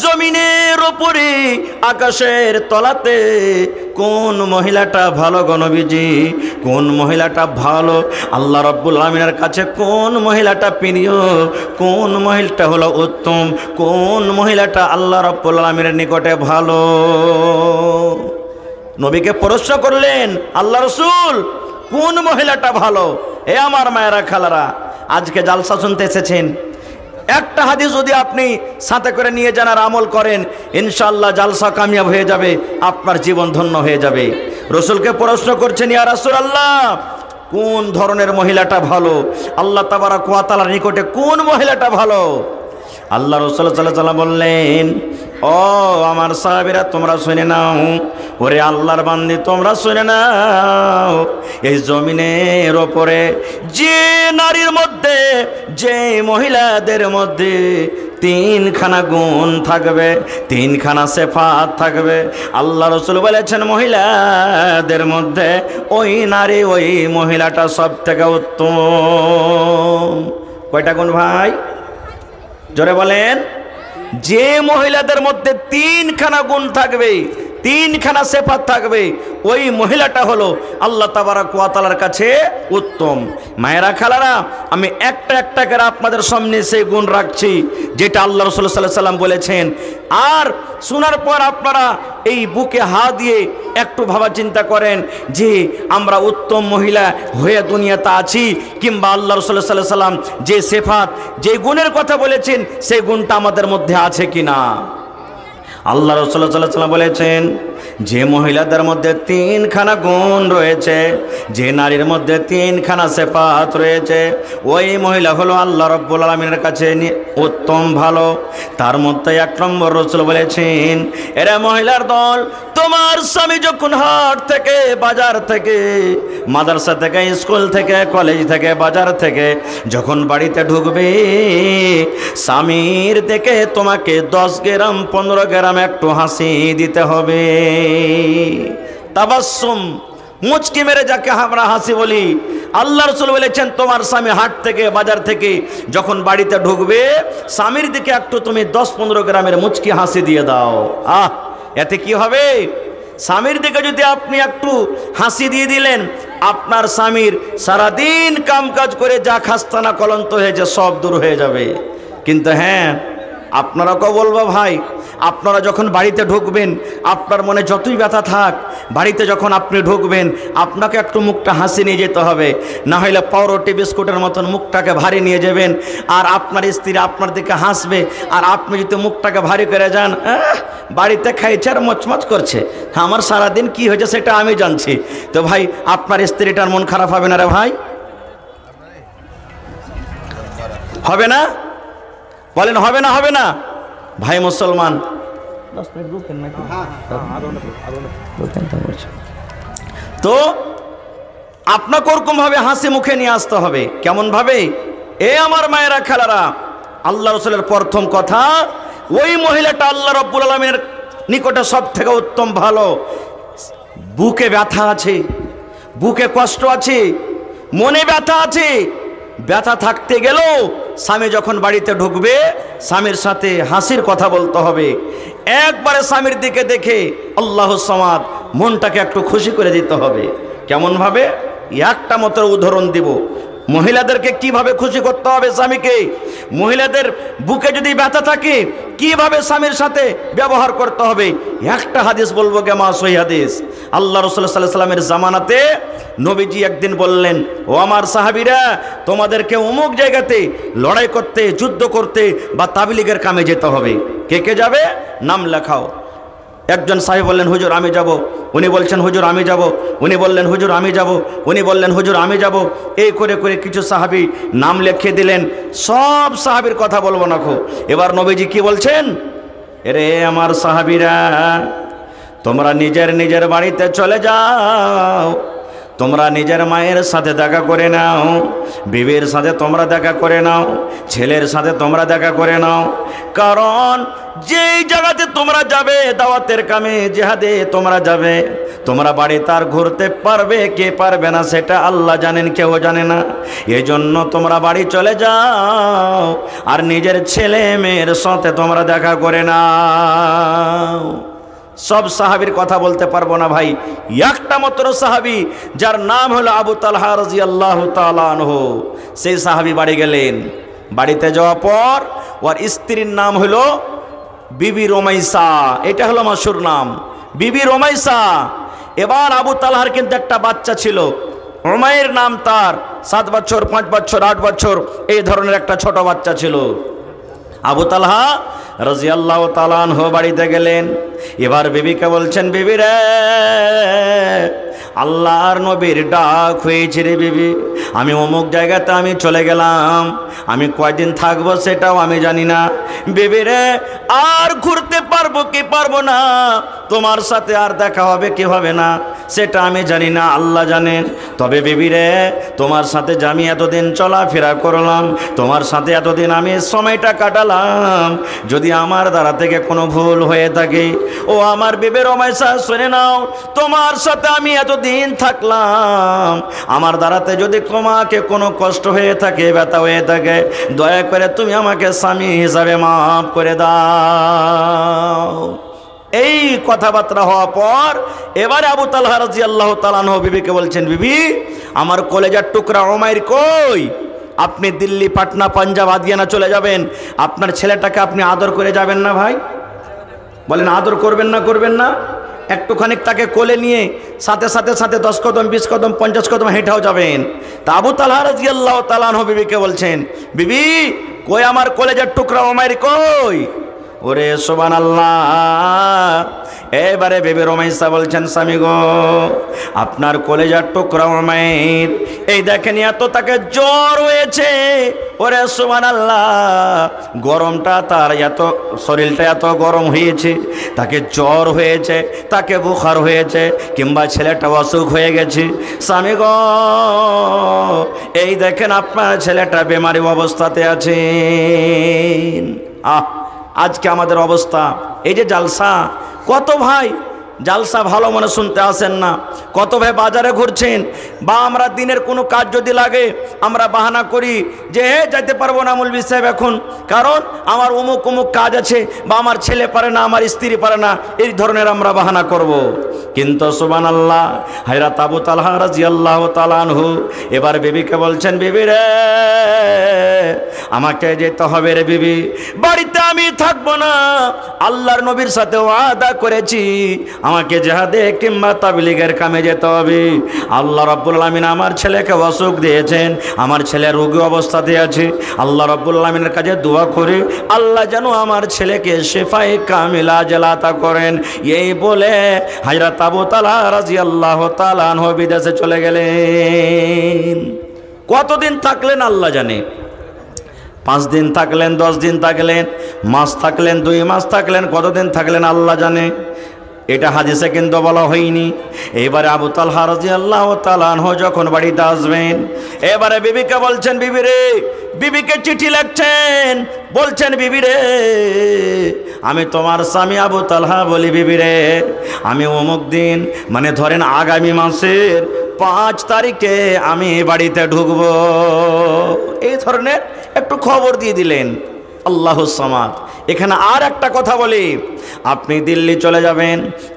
জমিনের উপরে আকাশের তলাতে কোন মহিলাটা ভালো গো নবীজি? কোন মহিলাটা ভালো? আল্লাহ রাব্বুল আলামিনের কাছে কোন মহিলাটা প্রিয়? কোন মহিলাটা হলো উত্তম? কোন মহিলাটা আল্লাহ রাব্বুল আলামিনের নিকটে ভালো? নবীকে প্রশ্ন করলেন আল্লাহ রাসূল, কোন মহিলাটা ভালো? এ আমার মায়েরা খালারা, আজকে জালসা শুনতে এসেছেন, একটা হাদিস যদি আপনি সাথে করে নিয়ে যান আর আমল করেন, ইনশাআল্লাহ জালসা কামিয়াব হয়ে যাবে, আপনার জীবন ধন্য হয়ে যাবে। রাসূলকে প্রশ্ন করছেন, ইয়া রাসূলুল্লাহ, কোন ধরনের মহিলাটা ভালো? আল্লাহ তাবারক ওয়া তাআলার নিকটে কোন মহিলাটা ভালো? আল্লাহ রাসূল সাল্লাল্লাহু আলাইহি ওয়াসাল্লাম বললেন, ও আমার সাহাবীরা, তোমরা শুনে নাও, ওরে আল্লাহর বান্দি তোমরা শুনে নাও, এই জমিনের ওপরে যে নারীর মধ্যে, যে মহিলাদের মধ্যে তিনখানা গুণ থাকবে, তিনখানা সিফাত থাকবে, আল্লাহ রাসূল বলেছেন মহিলাদের মধ্যে ওই নারী, ওই মহিলাটা সব থেকে উত্তম। কয়টা গুণ ভাই? জোরে বলেন। যে মহিলাদের মধ্যে তিনখানা গুণ থাকবে, তিনখানা সিফাত থাকবে, ওই মহিলাটা হলো আল্লাহ তাবারক ওয়া তাআলার কাছে উত্তম। মায়েরা খালারা, আমি একটা একটা করে আপনাদের সামনে সেই গুণ রাখছি যেটা আল্লাহ রাসূল সাল্লাল্লাহু আলাইহি ওয়াসাল্লাম বলেছেন। আর শোনার পর আপনারা এই বুকে হাত দিয়ে একটু ভাবা চিন্তা করেন যে আমরা উত্তম মহিলা হয়ে দুনিয়াতে আছি, কিংবা আল্লাহ রাসূল সাল্লাল্লাহু আলাইহি ওয়াসাল্লাম যে সিফাত, যে গুণের কথা বলেছেন, সেই গুণটা আমাদের মধ্যে আছে কিনা। আল্লাহ রাসূল সাল্লাল্লাহু আলাইহি ওয়াসাল্লাম বলেছেন, যে মহিলাদের মধ্যে তিনখানা গুণ রয়েছে, যে নারীর মধ্যে তিনখানা সিফাত রয়েছে, ওই মহিলা হলো আল্লাহ রাব্বুল আলামিনের কাছে উত্তম ভালো। তার মধ্যে এক নম্বর রাসূল বলেছেন, এরা মহিলার দল, তোমার স্বামী যখন হাট থেকে, বাজার থেকে, মাদ্রাসা থেকে, স্কুল থেকে, কলেজ থেকে, বাজার থেকে যখন বাড়িতে ঢুকবে, স্বামীর দিকে তোমাকে 10 গ্রাম 15 গ্রাম একটু হাসি দিতে হবে। তাবাসসুম, মুচকি মেরে যাকে আমরা হাসি বলি, আল্লাহ রাসূল বলেছেন তোমার স্বামী হাট থেকে, বাজার থেকে যখন বাড়িতে ঢুকবে, স্বামীর দিকে একটু তুমি 10-15 গ্রামের মুচকি হাসি দিয়ে দাও। এতে কি হবে? স্বামীর দিকে যদি আপনি একটু হাসি দিয়ে দিলেন, আপনার স্বামীর সারাদিন কামকাজ করে যা খাস্তানা কলন্ত হয়েছে সব দূর হয়ে যাবে। কিন্তু হ্যাঁ, আপনারাকেও বলবো ভাই, আপনারা যখন বাড়িতে ঢুকবেন, আপনার মনে যতই ব্যথা থাক, বাড়িতে যখন আপনি ঢুকবেন, আপনাকে একটু মুখটা হাসি নিয়ে যেতে হবে, না হলে পাউরুটি বিস্কুটের মতন মুখটাকে ভারী নিয়ে যাবেন, আর আপনার স্ত্রী আপনার দিকে হাসবে, আর আপনি যদি মুখটাকে ভারী করে যান, বাড়িতে খাইছে আর মচমচ করছে, আমার সারাদিন কি হয়েছে সেটা আমি জানছি, তো ভাই আপনার স্ত্রীটার মন খারাপ হবে না রে ভাই? হবে না? বলেন হবে না? হবে না ভাই মুসলমান? তো আপনাকে ওরকম ভাবে হাসি মুখে নিয়ে আসতে হবে। কেমন ভাবে? এ আমার মায়েরা খালারা, আল্লাহ রাসূলের প্রথম কথা, ওই মহিলাটা আল্লাহ রাব্বুল আলামিনের নিকটে সব থেকে উত্তম ভালো। বুকে ব্যথা আছে, বুকে কষ্ট আছে, মনে ব্যথা আছে, ব্যথা থাকতে গেলেও স্বামী যখন বাড়িতে ঢুকবে, স্বামীর সাথে হাসির কথা বলতে হবে। একবারে স্বামীর দিকে দেখে আল্লাহুস সামাদ, মনটাকে একটু খুশি করে দিতে হবে। কেমন ভাবে? একটা মাত্র উদাহরণ দিব। মহিলাদেরকে কিভাবে খুশি করতে হবে স্বামীকে, মহিলাদের বুকে যদি ব্যথা থাকে কিভাবে স্বামীর সাথে ব্যবহার করতে হবে, একটা হাদিস বলবো, গেমা সহি হাদিস। আল্লাহ রাসূল সাল্লাল্লাহু আলাইহি ওয়াসাল্লামের জামানাতে নবীজি একদিন বললেন, ও আমার সাহাবীরা, তোমাদেরকে অমুক জায়গাতে লড়াই করতে, যুদ্ধ করতে বা তাবলীগের কামে যেতে হবে। কে কে যাবে? নাম লেখাও। একজন সাহেব বললেন, হুজুর আমি যাব। উনি বলছেন, হুজুর আমি যাব। উনি বললেন, হুজুর আমি যাব। উনি বললেন, হুজুর আমি যাব। এই করে করে কিছু সাহাবী নাম লিখে দিলেন। সব সাহাবীর কথা বলবো না খো। এবার নবীজি কি বলছেন? এরে আমার সাহাবীরা, তোমরা নিজের নিজের বাড়িতে চলে যাও, তোমরা নিজের মায়ের সাথে দেখা করে নাও, বিবির সাথে তোমরা দেখা করে নাও, ছেলের সাথে তোমরা দেখা করে নাও। কারণ যেই জায়গাতে তোমরা যাবে দাওয়াতের কামে জিহাদে তোমরা যাবে, তোমরা বাড়িতে আর ঘুরতে পারবে কে পারবে না সেটা আল্লাহ জানেন, কেউ জানে না। এই জন্য তোমরা বাড়ি চলে যাও আর নিজের ছেলে মেয়ের সাথে তোমরা দেখা করে নাও। সব সাহাবীর কথা বলতে পারবো না ভাই, একটা মাত্র সাহাবী যার নাম হলো আবু তালহা রাদিয়াল্লাহু তাআলা আনহু, সেই সাহাবী বাড়ি গেলেন। বাড়িতে যাওয়ার পর ওর স্ত্রীর নাম হলো বিবি রোমাইসা, এটা হলো মশহুর নাম বিবি রোমাইসা। এবার আবু তালহার কিন্তু একটা বাচ্চা ছিল, উমাইর নাম তার, 7 বছর 5 বছর 8 বছর এই ধরনের একটা ছোট বাচ্চা ছিল। আবু তালহা রাদিয়াল্লাহু তাআলা আনহু বাড়িতে গেলেন। এবার বিবিকে বলছেন, বিবি রে, আল্লাহর নবীর ডাক হয়েছে রে বিবি, আমি অমুক জায়গাতে আমি চলে গেলাম, আমি কয়দিন থাকবো সেটাও আমি জানি না। বিবি রে, আর ঘুরতে পারবো কি পারবো না, তোমার সাথে আর দেখা হবে কি হবে না সেটা আমি জানি না, আল্লাহ জানেন। তবে বিবি রে, তোমার সাথে যে আমি এতদিন চলাফেরা করলাম, তোমার সাথে এতদিন আমি সময়টা কাটালাম, যদি আমার দ্বারা থেকে কোনো ভুল হয়ে থাকে, ও আমার বিবি রোমাইসা শুনে নাও, তোমার সাথে আমি এতদিন থাকলাম, আমার দ্বারাতে যদি তোমাকে কোনো কষ্ট হয়ে থাকে, ব্যথা হয়ে থাকে, দয়া করে তুমি আমাকে স্বামী হিসাবে মাফ করে দাও। এই কথাবার্তা হওয়ার পর এবারে আবু তালহা রাদিয়াল্লাহু তাআলা আনহু বিবিকে বলছেন, বিবি আমার কলেজার টুকরা উমাইর কই? আপনি দিল্লি, পাটনা, পাঞ্জাব, আদিয়ানা চলে যাবেন, আপনার ছেলেটাকে আপনি আদর করে যাবেন না ভাই? বলেন আদর করবেন না, করবেন না? একটুখানি তাকে কোলে নিয়ে সাথে সাথে সাথে 10 কদম 20 কদম 50 কদম হেঁটেও যাবেন। তা আবু তালহা রাদিয়াল্লাহু তাআলা আনহু বিবিকে বলছেন, বিবি কই আমার কলেজার টুকরা উমাইর কই? ওরে সুবহানাল্লাহ। এবারে বিবি রোমাইসা বলছেন, স্বামী গো, আপনার কলেজার টুকরা উমাইর, এই দেখেন এত তাকে জ্বর হয়েছে। ওরে সুবহানাল্লাহ, গরমটা তার এত, শরীরটা এত গরম হয়েছে, তাকে জ্বর হয়েছে, তাকে বুখার হয়েছে, কিংবা ছেলেটা অসুখ হয়ে গেছে। স্বামী গো, এই দেখেন আপনার ছেলেটা বেমারি অবস্থাতে আছে। আজকে আমাদের অবস্থা, এই যে জালসা, কত ভাই জালসা ভালো মনে শুনতে আসেন না, কত ভাই বাজারে ঘুরছেন, বা আমরা দিনের কোনো কাজ যদি লাগে আমরা বাহানা করি যে যাইতে পারবো না মৌলভী সাহেব এখন, কারণ আমার অমুক অমুক কাজ আছে, বা আমার ছেলে পারে না, আমার স্ত্রী পারে না, এই ধরনের আমরা বাহানা করব। কিন্তু সুবহানাল্লাহ, হযরত আবু তালহা রাদিয়াল্লাহু তাআলা আনহু এবার বিবিকে বলছেন, বিবি রে, আমাকে যেতে হবে রে বিবি, বাড়িতে আমি থাকবো না, আল্লাহর নবীর সাথে ওয়াদা করেছি আমাকে জিহাদে কিংবা তাবলীগের কামে যেতে হবে। আল্লাহ রাব্বুল আলামিন আমার ছেলেকে অসুখ দিয়েছেন, আমার ছেলে রোগী অবস্থাতে আছে, আল্লাহ রাব্বুল আলামিনের কাছে দোয়া করে আল্লাহ যেন আমার ছেলেকে শিফায়ে কামিলা আতা করেন। এই বলে হযরত আবু তালহা রাদিয়াল্লাহু তাআলা আনহু বিদেশে চলে গেলেন। কতদিন থাকলেন আল্লাহ জানে, 5 দিন থাকলেন, 10 দিন থাকলেন, মাস থাকলেন, 2 মাস থাকলেন, কতদিন থাকলেন আল্লাহ জানে, এটা হাদিসে কিন্তু বলা হয়নি। এবারে আবু তালহা রাদিয়াল্লাহু তাআলা আনহু যখন বাড়িতে আসবেন, এবারে বিবিকে বলছেন, বিবি রে, বিবিকে চিঠি লিখছেন, বলছেন, বিবি রে, আমি তোমার স্বামী আবু তালহা বলি, বিবি রে, আমি অমুক দিন, মানে ধরেন আগামী মাসের 5 তারিখে আমি বাড়িতে ঢুকবো, এই ধরনের একটু খবর দিয়ে দিলেন। আল্লাহুস সামাদ। এখানে আর একটা কথা বলি, আপনি দিল্লি চলে যাবেন,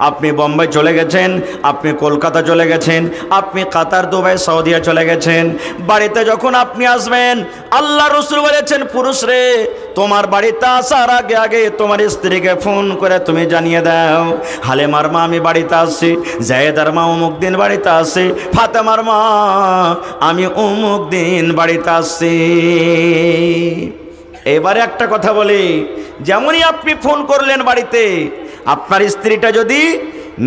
আপনি বোম্বে চলে গেছেন, আপনি কলকাতা চলে গেছেন, আপনি কাতার, দুবাই, সৌদিয়া চলে গেছেন, বাড়িতে যখন আপনি আসবেন, আল্লাহ রাসূল বলেছেন, পুরুষ রে, তোমার বাড়িতে আসার আগে আগে তোমার স্ত্রীকে ফোন করে তুমি জানিয়ে দাও, হালেমার মা আমি বাড়িতে আসছি, জায়েদার মা অমুক দিন বাড়িতে আসছি, ফাতেমার মা আমি অমুক দিন বাড়িতে আসছি। এবারে একটা কথা বলি, যেমনই আপনি ফোন করলেন বাড়িতে, আপনার স্ত্রীটা যদি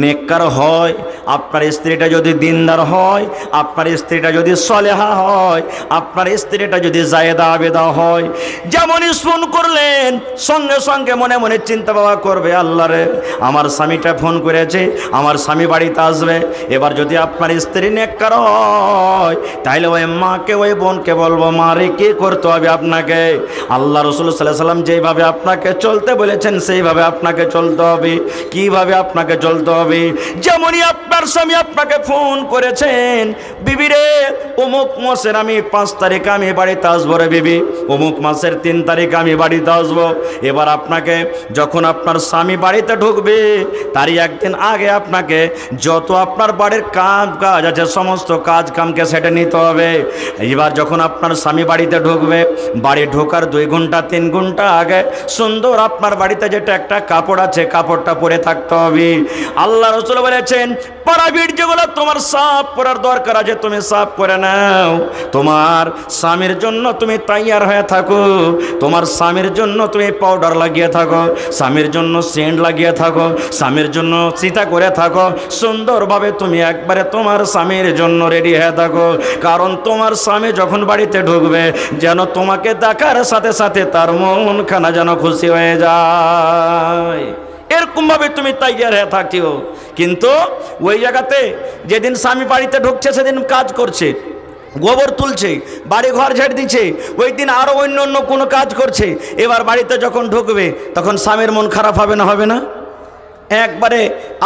নেককার হয় আপনার স্ত্রীটা যদি দিনদার হয়, আপনার স্ত্রীটা যদি সলেহা হয়, আপনার স্ত্রীটা যদি জায়েদা আবেদা হয়, যেমন ফোন করলেন সঙ্গে সঙ্গে মনে মনে চিন্তা ভাবনা করবে, আল্লাহ রে আমার স্বামীটা ফোন করেছে, আমার স্বামী বাড়িতে আসবে। এবার যদি আপনার স্ত্রী নেককার হয়, তাহলে ওই মাকে ওই বোনকে বলবো, মা রে কি করতে হবে আপনাকে? আল্লাহ রাসূল সাল্লাল্লাহু আলাইহি সাল্লাম যেইভাবে আপনাকে চলতে বলেছেন সেইভাবে আপনাকে চলতে হবে। কিভাবে আপনাকে চলতে হবে? যেমনই আপনার স্বামী আপনাকে ফোন করেছেন, বিবি রে অমুক মাসের আমি 5 তারিখ আমি বাড়িতে আসবো রে বিবি, অমুক মাসের 3 তারিখ আমি বাড়িতে আসবো। এবার আপনাকে যখন আপনার স্বামী বাড়িতে ঢুকবে তারই একদিন আগে আপনাকে যত আপনার বাড়ির কাজ আছে সমস্ত কাজ কামকে সেটে নিতে হবে। এবার যখন আপনার স্বামী বাড়িতে ঢুকবে, বাড়ি ঢোকার 2 ঘন্টা 3 ঘন্টা আগে সুন্দর আপনার বাড়িতে যেটা একটা কাপড় আছে কাপড়টা পরে থাকতে হবে। আল্লাহ রাসূল বলেছেন, প্রাইভেট যেগুলো তোমার সাফ করার দরকার আছে তুমি সাফ করে নাও। তোমার স্বামীর জন্য তুমি তৈয়ার হয়ে থাকো, তোমার স্বামীর জন্য তুমি পাউডার লাগিয়ে থাকো, স্বামীর জন্য সেন্ট লাগিয়ে থাকো, স্বামীর জন্য চিতা করে থাকো, সুন্দরভাবে তুমি একবারে তোমার স্বামীর জন্য রেডি হয়ে থাকো। কারণ তোমার স্বামী যখন বাড়িতে ঢুকবে যেন তোমাকে দেখার সাথে সাথে তার মনখানা যেন খুশি হয়ে যায়, এরকম ভাবে তুমি তৈয়ার হয়ে থাকিও। কিন্তু ওই জায়গাতে যেদিন স্বামী বাড়িতে ঢুকছে সেদিন কাজ করছে, গোবর তুলছে, বাড়ি ঘর ঝাড় দিচ্ছে, ওই দিন আরও অন্য অন্য কোনো কাজ করছে। এবার বাড়িতে যখন ঢুকবে তখন স্বামীর মন খারাপ হবে না? হবে না? একবারে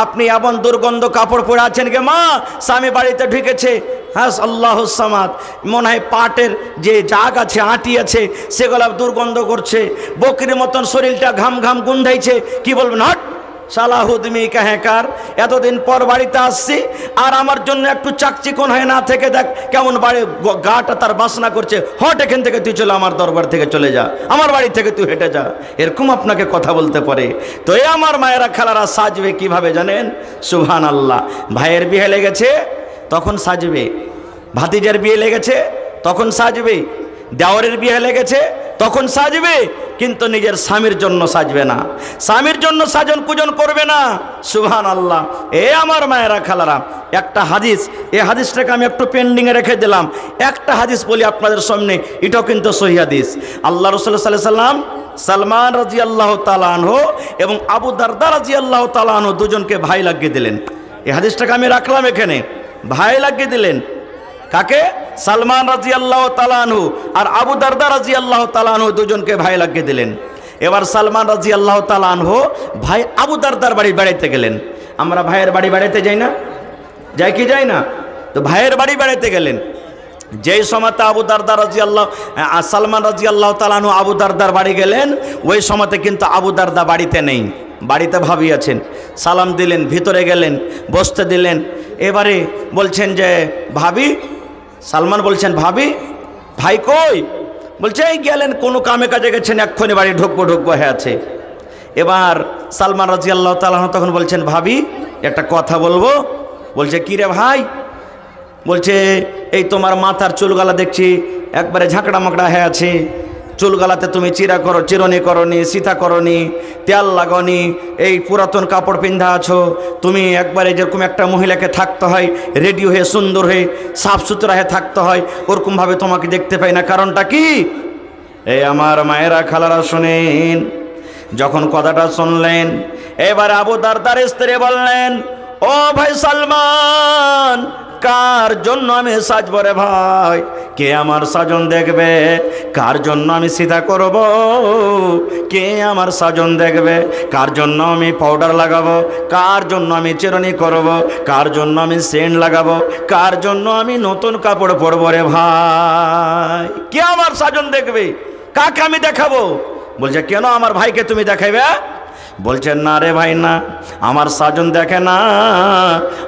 আপনি এমন দুর্গন্ধ কাপড় পরে আছেন কে মা, স্বামী বাড়িতে ঢুকেছে, হ্যাঁ আল্লাহুস সামাদ, মনে হয় পাটের যে জাগ আছে আটি আছে সেগুলো দুর্গন্ধ করছে, বকরির মতন শরীরটা ঘাম ঘাম গুন্ধাইছে, কি বলবেন? হট সালাহুদ্মি কাহেকার, এতদিন পর বাড়িতে আসছি আর আমার জন্য একটু চাকচিকন হয়ে না থেকে দেখ কেমন বাড়ি গাটা তার বাসনা করছে, হট এখান থেকে তুই চলে আমার দরবার থেকে চলে যা, আমার বাড়ি থেকে তুই হেঁটে যা, এরকম আপনাকে কথা বলতে পারে। তো এই আমার মায়েরা খালারা সাজবে কিভাবে জানেন? সুবহানাল্লাহ। ভাইয়ের বিয়ে লেগেছে তখন সাজবে, ভাতিজার বিয়ে লেগেছে তখন সাজবে, দেওরের বিয়ে লেগেছে তখন সাজবে, কিন্তু নিজের স্বামীর জন্য সাজবে না, স্বামীর জন্য সাজন পূজন করবে না। সুবহানাল্লাহ। এ আমার মায়েরা খালারা, একটা হাদিস, এই হাদিসটাকে আমি একটু পেন্ডিংয়ে রেখে দিলাম, একটা হাদিস বলি আপনাদের সামনে, এটাও কিন্তু সহিহ হাদিস। আল্লাহ রাসূল সাল্লাল্লাহু আলাইহি সাল্লাম সালমান রাদিয়াল্লাহু তাআলা আনহু এবং আবু দারদা রাদিয়াল্লাহু তাআলা আনহু দুজনকে ভাই লাগিয়ে দিলেন। এই হাদিসটাকে আমি রাখলাম এখানে, ভাই লাগিয়ে দিলেন কাকে? সালমান রাদিয়াল্লাহু তাআলা আনহু আর আবু দারদা রাদিয়াল্লাহু তাআলা আনহু দুজনকে ভাই লাগিয়ে দিলেন। এবার সালমান রাদিয়াল্লাহু তাআলা আনহু ভাই আবু দারদার বাড়ি বেড়াইতে গেলেন। আমরা ভাইয়ের বাড়ি বেড়াইতে যাই না? যাই কি যাই না? তো ভাইয়ের বাড়ি বেড়াইতে গেলেন, যেই সময়তে আবু দারদা রাদিয়াল্লাহু সালমান রাদিয়াল্লাহু তাআলা আনহু আবু দারদার বাড়ি গেলেন, ওই সময়তে কিন্তু আবু দারদা বাড়িতে নেই, বাড়িতে ভাবি আছেন। সালাম দিলেন, ভিতরে গেলেন, বসতে দিলেন। এবারে বলছেন যে ভাবি, সালমান বলছেন ভাবি, ভাই কই? বলছে এই গেলেন কোনো কামে কাজে গেছেন, এক্ষুনি বাড়ি ঢুকবো ঢুকবো হয়ে আছে। এবার সালমান রাদিয়াল্লাহু তাআলা তখন বলছেন ভাবি একটা কথা বলবো। বলছে কি রে ভাই? বলছে এই তোমার মাথার চুলগালা দেখছি একবারে ঝাঁকড়া মাকড়া হয়ে আছে, চুলগালাতে তুমি চিরনি করনি, সীতা করনি, তেল লাগনি, এই পুরাতন কাপড় পিন্ধা আছো, তুমি একবারে যেরকম একটা মহিলাকে থাকতে হয় রেডি হয়ে সুন্দর হয়ে সাফ সুতরা হয়ে থাকতে হয়, ওরকমভাবে তোমাকে দেখতে পাই না, কারণটা কি? এই আমার মায়েরা খালারা শোনেন, যখন কথাটা শুনলেন এবার আবু দারদার স্ত্রী বললেন, ও ভাই সালমান, কার জন্য আমি সাজবো রে ভাই? কে আমার সাজন দেখবে? কার জন্য আমি সিধা করব? কে আমার সাজন দেখবে? কার জন্য আমি পাউডার লাগাবো? কার জন্য আমি চিরুনি করব? কার জন্য আমি সেন্ট লাগাবো? কার জন্য আমি নতুন কাপড় পরবো রে ভাই? কে আমার সাজন দেখবে? কাকে আমি দেখাবো? বলছে কেন আমার ভাইকে তুমি দেখাইবে? বলছেন না রে ভাই না, আমার সাজন দেখে না,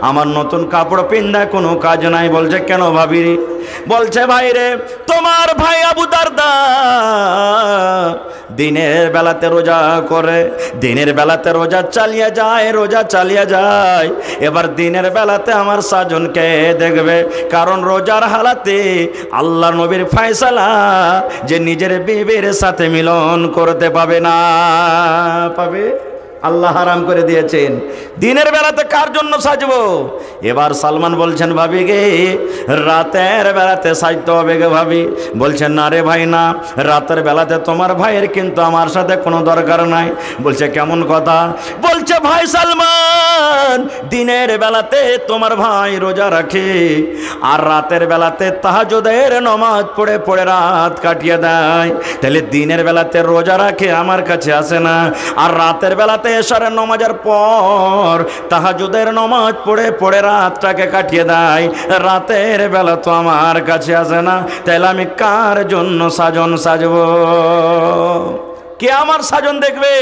আমার নতুন কাপড় পিন্ধা কোনো কাজ নাই। বলছে কেন ভাবি? বলছে ভাই রে, তোমার ভাই আবু দারদা দিনের বেলাতে রোজা করে, দিনের বেলাতে রোজা চালিয়ে যায়, রোজা চালিয়ে যায়। এবার দিনের বেলাতে আমার সাজনকে দেখবে, কারণ রোজার হালাতে আল্লাহ নবীর ফয়সালা যে নিজের বিবির সাথে মিলন করতে পাবে না। পাবে? আল্লাহ হারাম করে দিয়েছেন। দিনের বেলাতে কার জন্য সাজবো? এবার সালমান বলছেন ভাবি গে রাতের বেলাতে সাজতে হবে গে ভাবি। বলছেন না রে ভাই না, রাতের বেলাতে তোমার ভাইয়ের কিন্তু আমার সাথে কোনো দরকার নাই। বলছে কেমন কথা? বলছে ভাই সালমান, দিনের বেলাতে তোমার ভাই রোজা রাখে আর রাতের বেলাতে তাহাজ্জুদের নামাজ পড়ে পড়ে রাত কাটিয়ে দেয়। তাহলে দিনের বেলাতে রোজা রাখে আমার কাছে আসে না, আর রাতের বেলাতে এশারের নামাজের পর তাহাজ্জুদের নামাজ পড়ে পড়ে রাতটাকে কাটিয়ে দেয়। রাতের বেলা তো আমার কাছে আসে না, তাহলে আমি কার জন্য সাজন সাজবো? কে আমার সাজন দেখবে?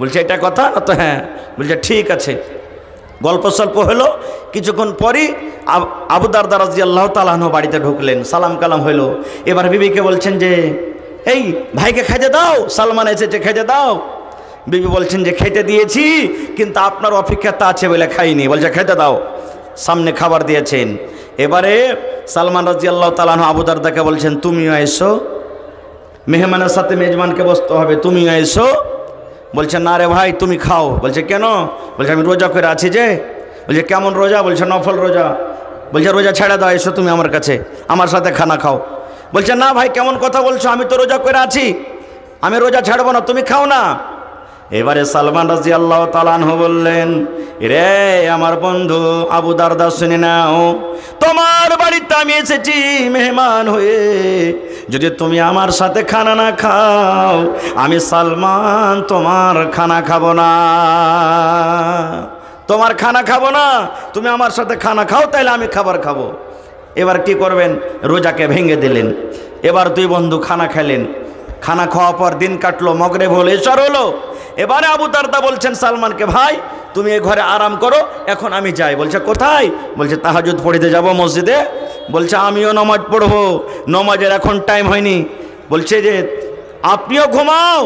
বলছে এটা কথা না তো? হ্যাঁ। বলছে ঠিক আছে। গল্প স্বল্প হলো, কিছুক্ষণ পরই আবু দারদা রাদিয়াল্লাহু তাআলা আনহু বাড়িতে ঢুকলেন, সালাম কালাম হইলো। এবার বিবিকে বলছেন যে এই ভাইকে খেতে দাও, সালমান এসেছে খেতে দাও। বিবি বলছেন যে খেতে দিয়েছি, কিন্তু আপনার অপেক্ষাতে আছে বলে খাইনি। বলছে খেতে দাও, সামনে খাবার দিয়েছেন। এবারে সালমান রাদিয়াল্লাহু তাআলা আনহু আবু দারদাকে বলছেন তুমিও এসো, মেহমানের সাথে মেজবানকে বসতে হবে, তুমিও এসো। বলছে না রে ভাই তুমি খাও। বলছে কেন? বলছে আমি রোজা করে আছি যে। বলছে কেমন রোজা? বলছে নফল রোজা। বলছে রোজা ছেড়ে দাও, এসো তুমি আমার কাছে, আমার সাথে খানা খাও। বলছে না ভাই কেমন কথা বলছো, আমি তো রোজা করে আছি, আমি রোজা ছাড়বো না, তুমি খাও না। এবারে সালমান রাদিয়াল্লাহু তাআলা আনহু বললেন রে আমার বন্ধু আবু দারদা শুনে নাও, তোমার বাড়িতে আমি এসেছি মেহমান হয়ে, যদি তুমি আমার সাথে খানা না খাও আমি সালমান তোমার খানা খাবো না, তোমার খানা খাবো না। তুমি আমার সাথে খানা খাও, তাইলে আমি খাবার খাবো। এবার কি করবেন? রোজাকে ভেঙে দিলেন। এবার দুই বন্ধু খানা খেলেন। খানা খাওয়ার পর দিন কাটলো, মগরিব হলো, ইশার হলো। এবারে আবু দারদা বলছেন সালমানকে ভাই তুমি এই ঘরে আরাম করো, এখন আমি যাই। বলছে কোথায়? বলছে তাহাজ্জুদ পড়িতে যাব মসজিদে। বলছে আমিও নামাজ পড়বো, নামাজের এখন টাইম হয়নি। বলছে যে আপনিও ঘুমাও,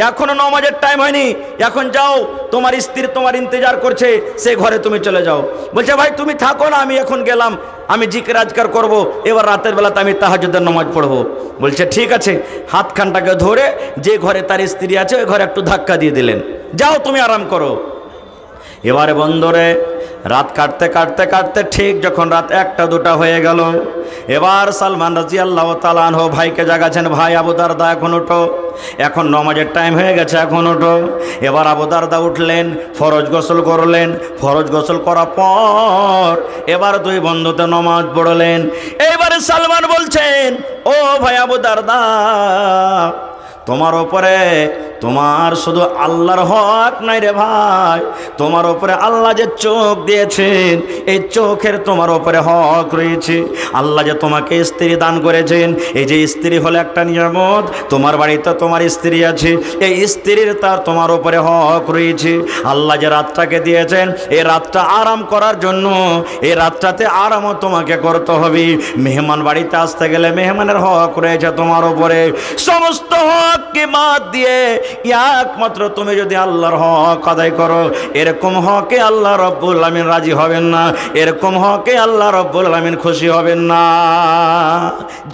এখনো নামাজের টাইম হয়নি, এখন যাও, তোমার স্ত্রী তোমার ইন্তজার করছে, সে ঘরে তুমি চলে যাও। বলছে ভাই তুমি থাকো না, আমি এখন গেলাম, আমি জিকির আজকার করবো, এবার রাতের বেলাতে আমি তাহাজ্জুদের নামাজ পড়বো। বলছে ঠিক আছে। হাতখানটাকে ধরে যে ঘরে তার স্ত্রী আছে ওই ঘরে একটু ধাক্কা দিয়ে দিলেন, যাও তুমি আরাম করো। এবারে বন্ধরে রাত কাটতে কাটতে কাটতে ঠিক যখন রাত 1টা 2টা হয়ে গেল, এবার সালমান রাদিয়াল্লাহু তাআলা আনহু ভাইকে জাগাছেন, ভাই আবু দারদা এখন ওঠো, এখন নামাজের টাইম হয়ে গেছে, এখন ওঠো। এবার আবু দারদা উঠলেন, ফরজ গোসল করলেন। ফরজ গোসল করার পর এবার দুই বন্ধুতে নামাজ পড়লেন। এবারে সালমান বলছেন ও ভাই আবু দারদা, তোমার ওপরে তোমার শুধু আল্লাহর হক নাই রে ভাই, তোমার ওপরে আল্লাহ যে চোখ দিয়েছেন এই চোখের তোমার ওপরে হক রয়েছে। আল্লাহ যে তোমাকে স্ত্রী দান করেছেন, এই যে স্ত্রী হলো একটা নিয়ামত, তোমার বাড়িতে তোমার স্ত্রী আছে, এই স্ত্রীর তার তোমার ওপরে হক রয়েছে। আল্লাহ যে রাতটাকে দিয়েছেন এই রাতটা আরাম করার জন্য, এই রাতটাতে আরামও তোমাকে করতে হবে। মেহমান বাড়িতে আসতে গেলে মেহমানের হক রয়েছে তোমার ওপরে। সমস্ত হককে বাদ দিয়ে একমাত্র তুমি যদি আল্লাহর হক আদায় করো, এরকম হকে আল্লাহ রব্বুল আমিন রাজি হবেন না, এরকম হকে আল্লাহ রব্বুল আমিন খুশি হবেন না।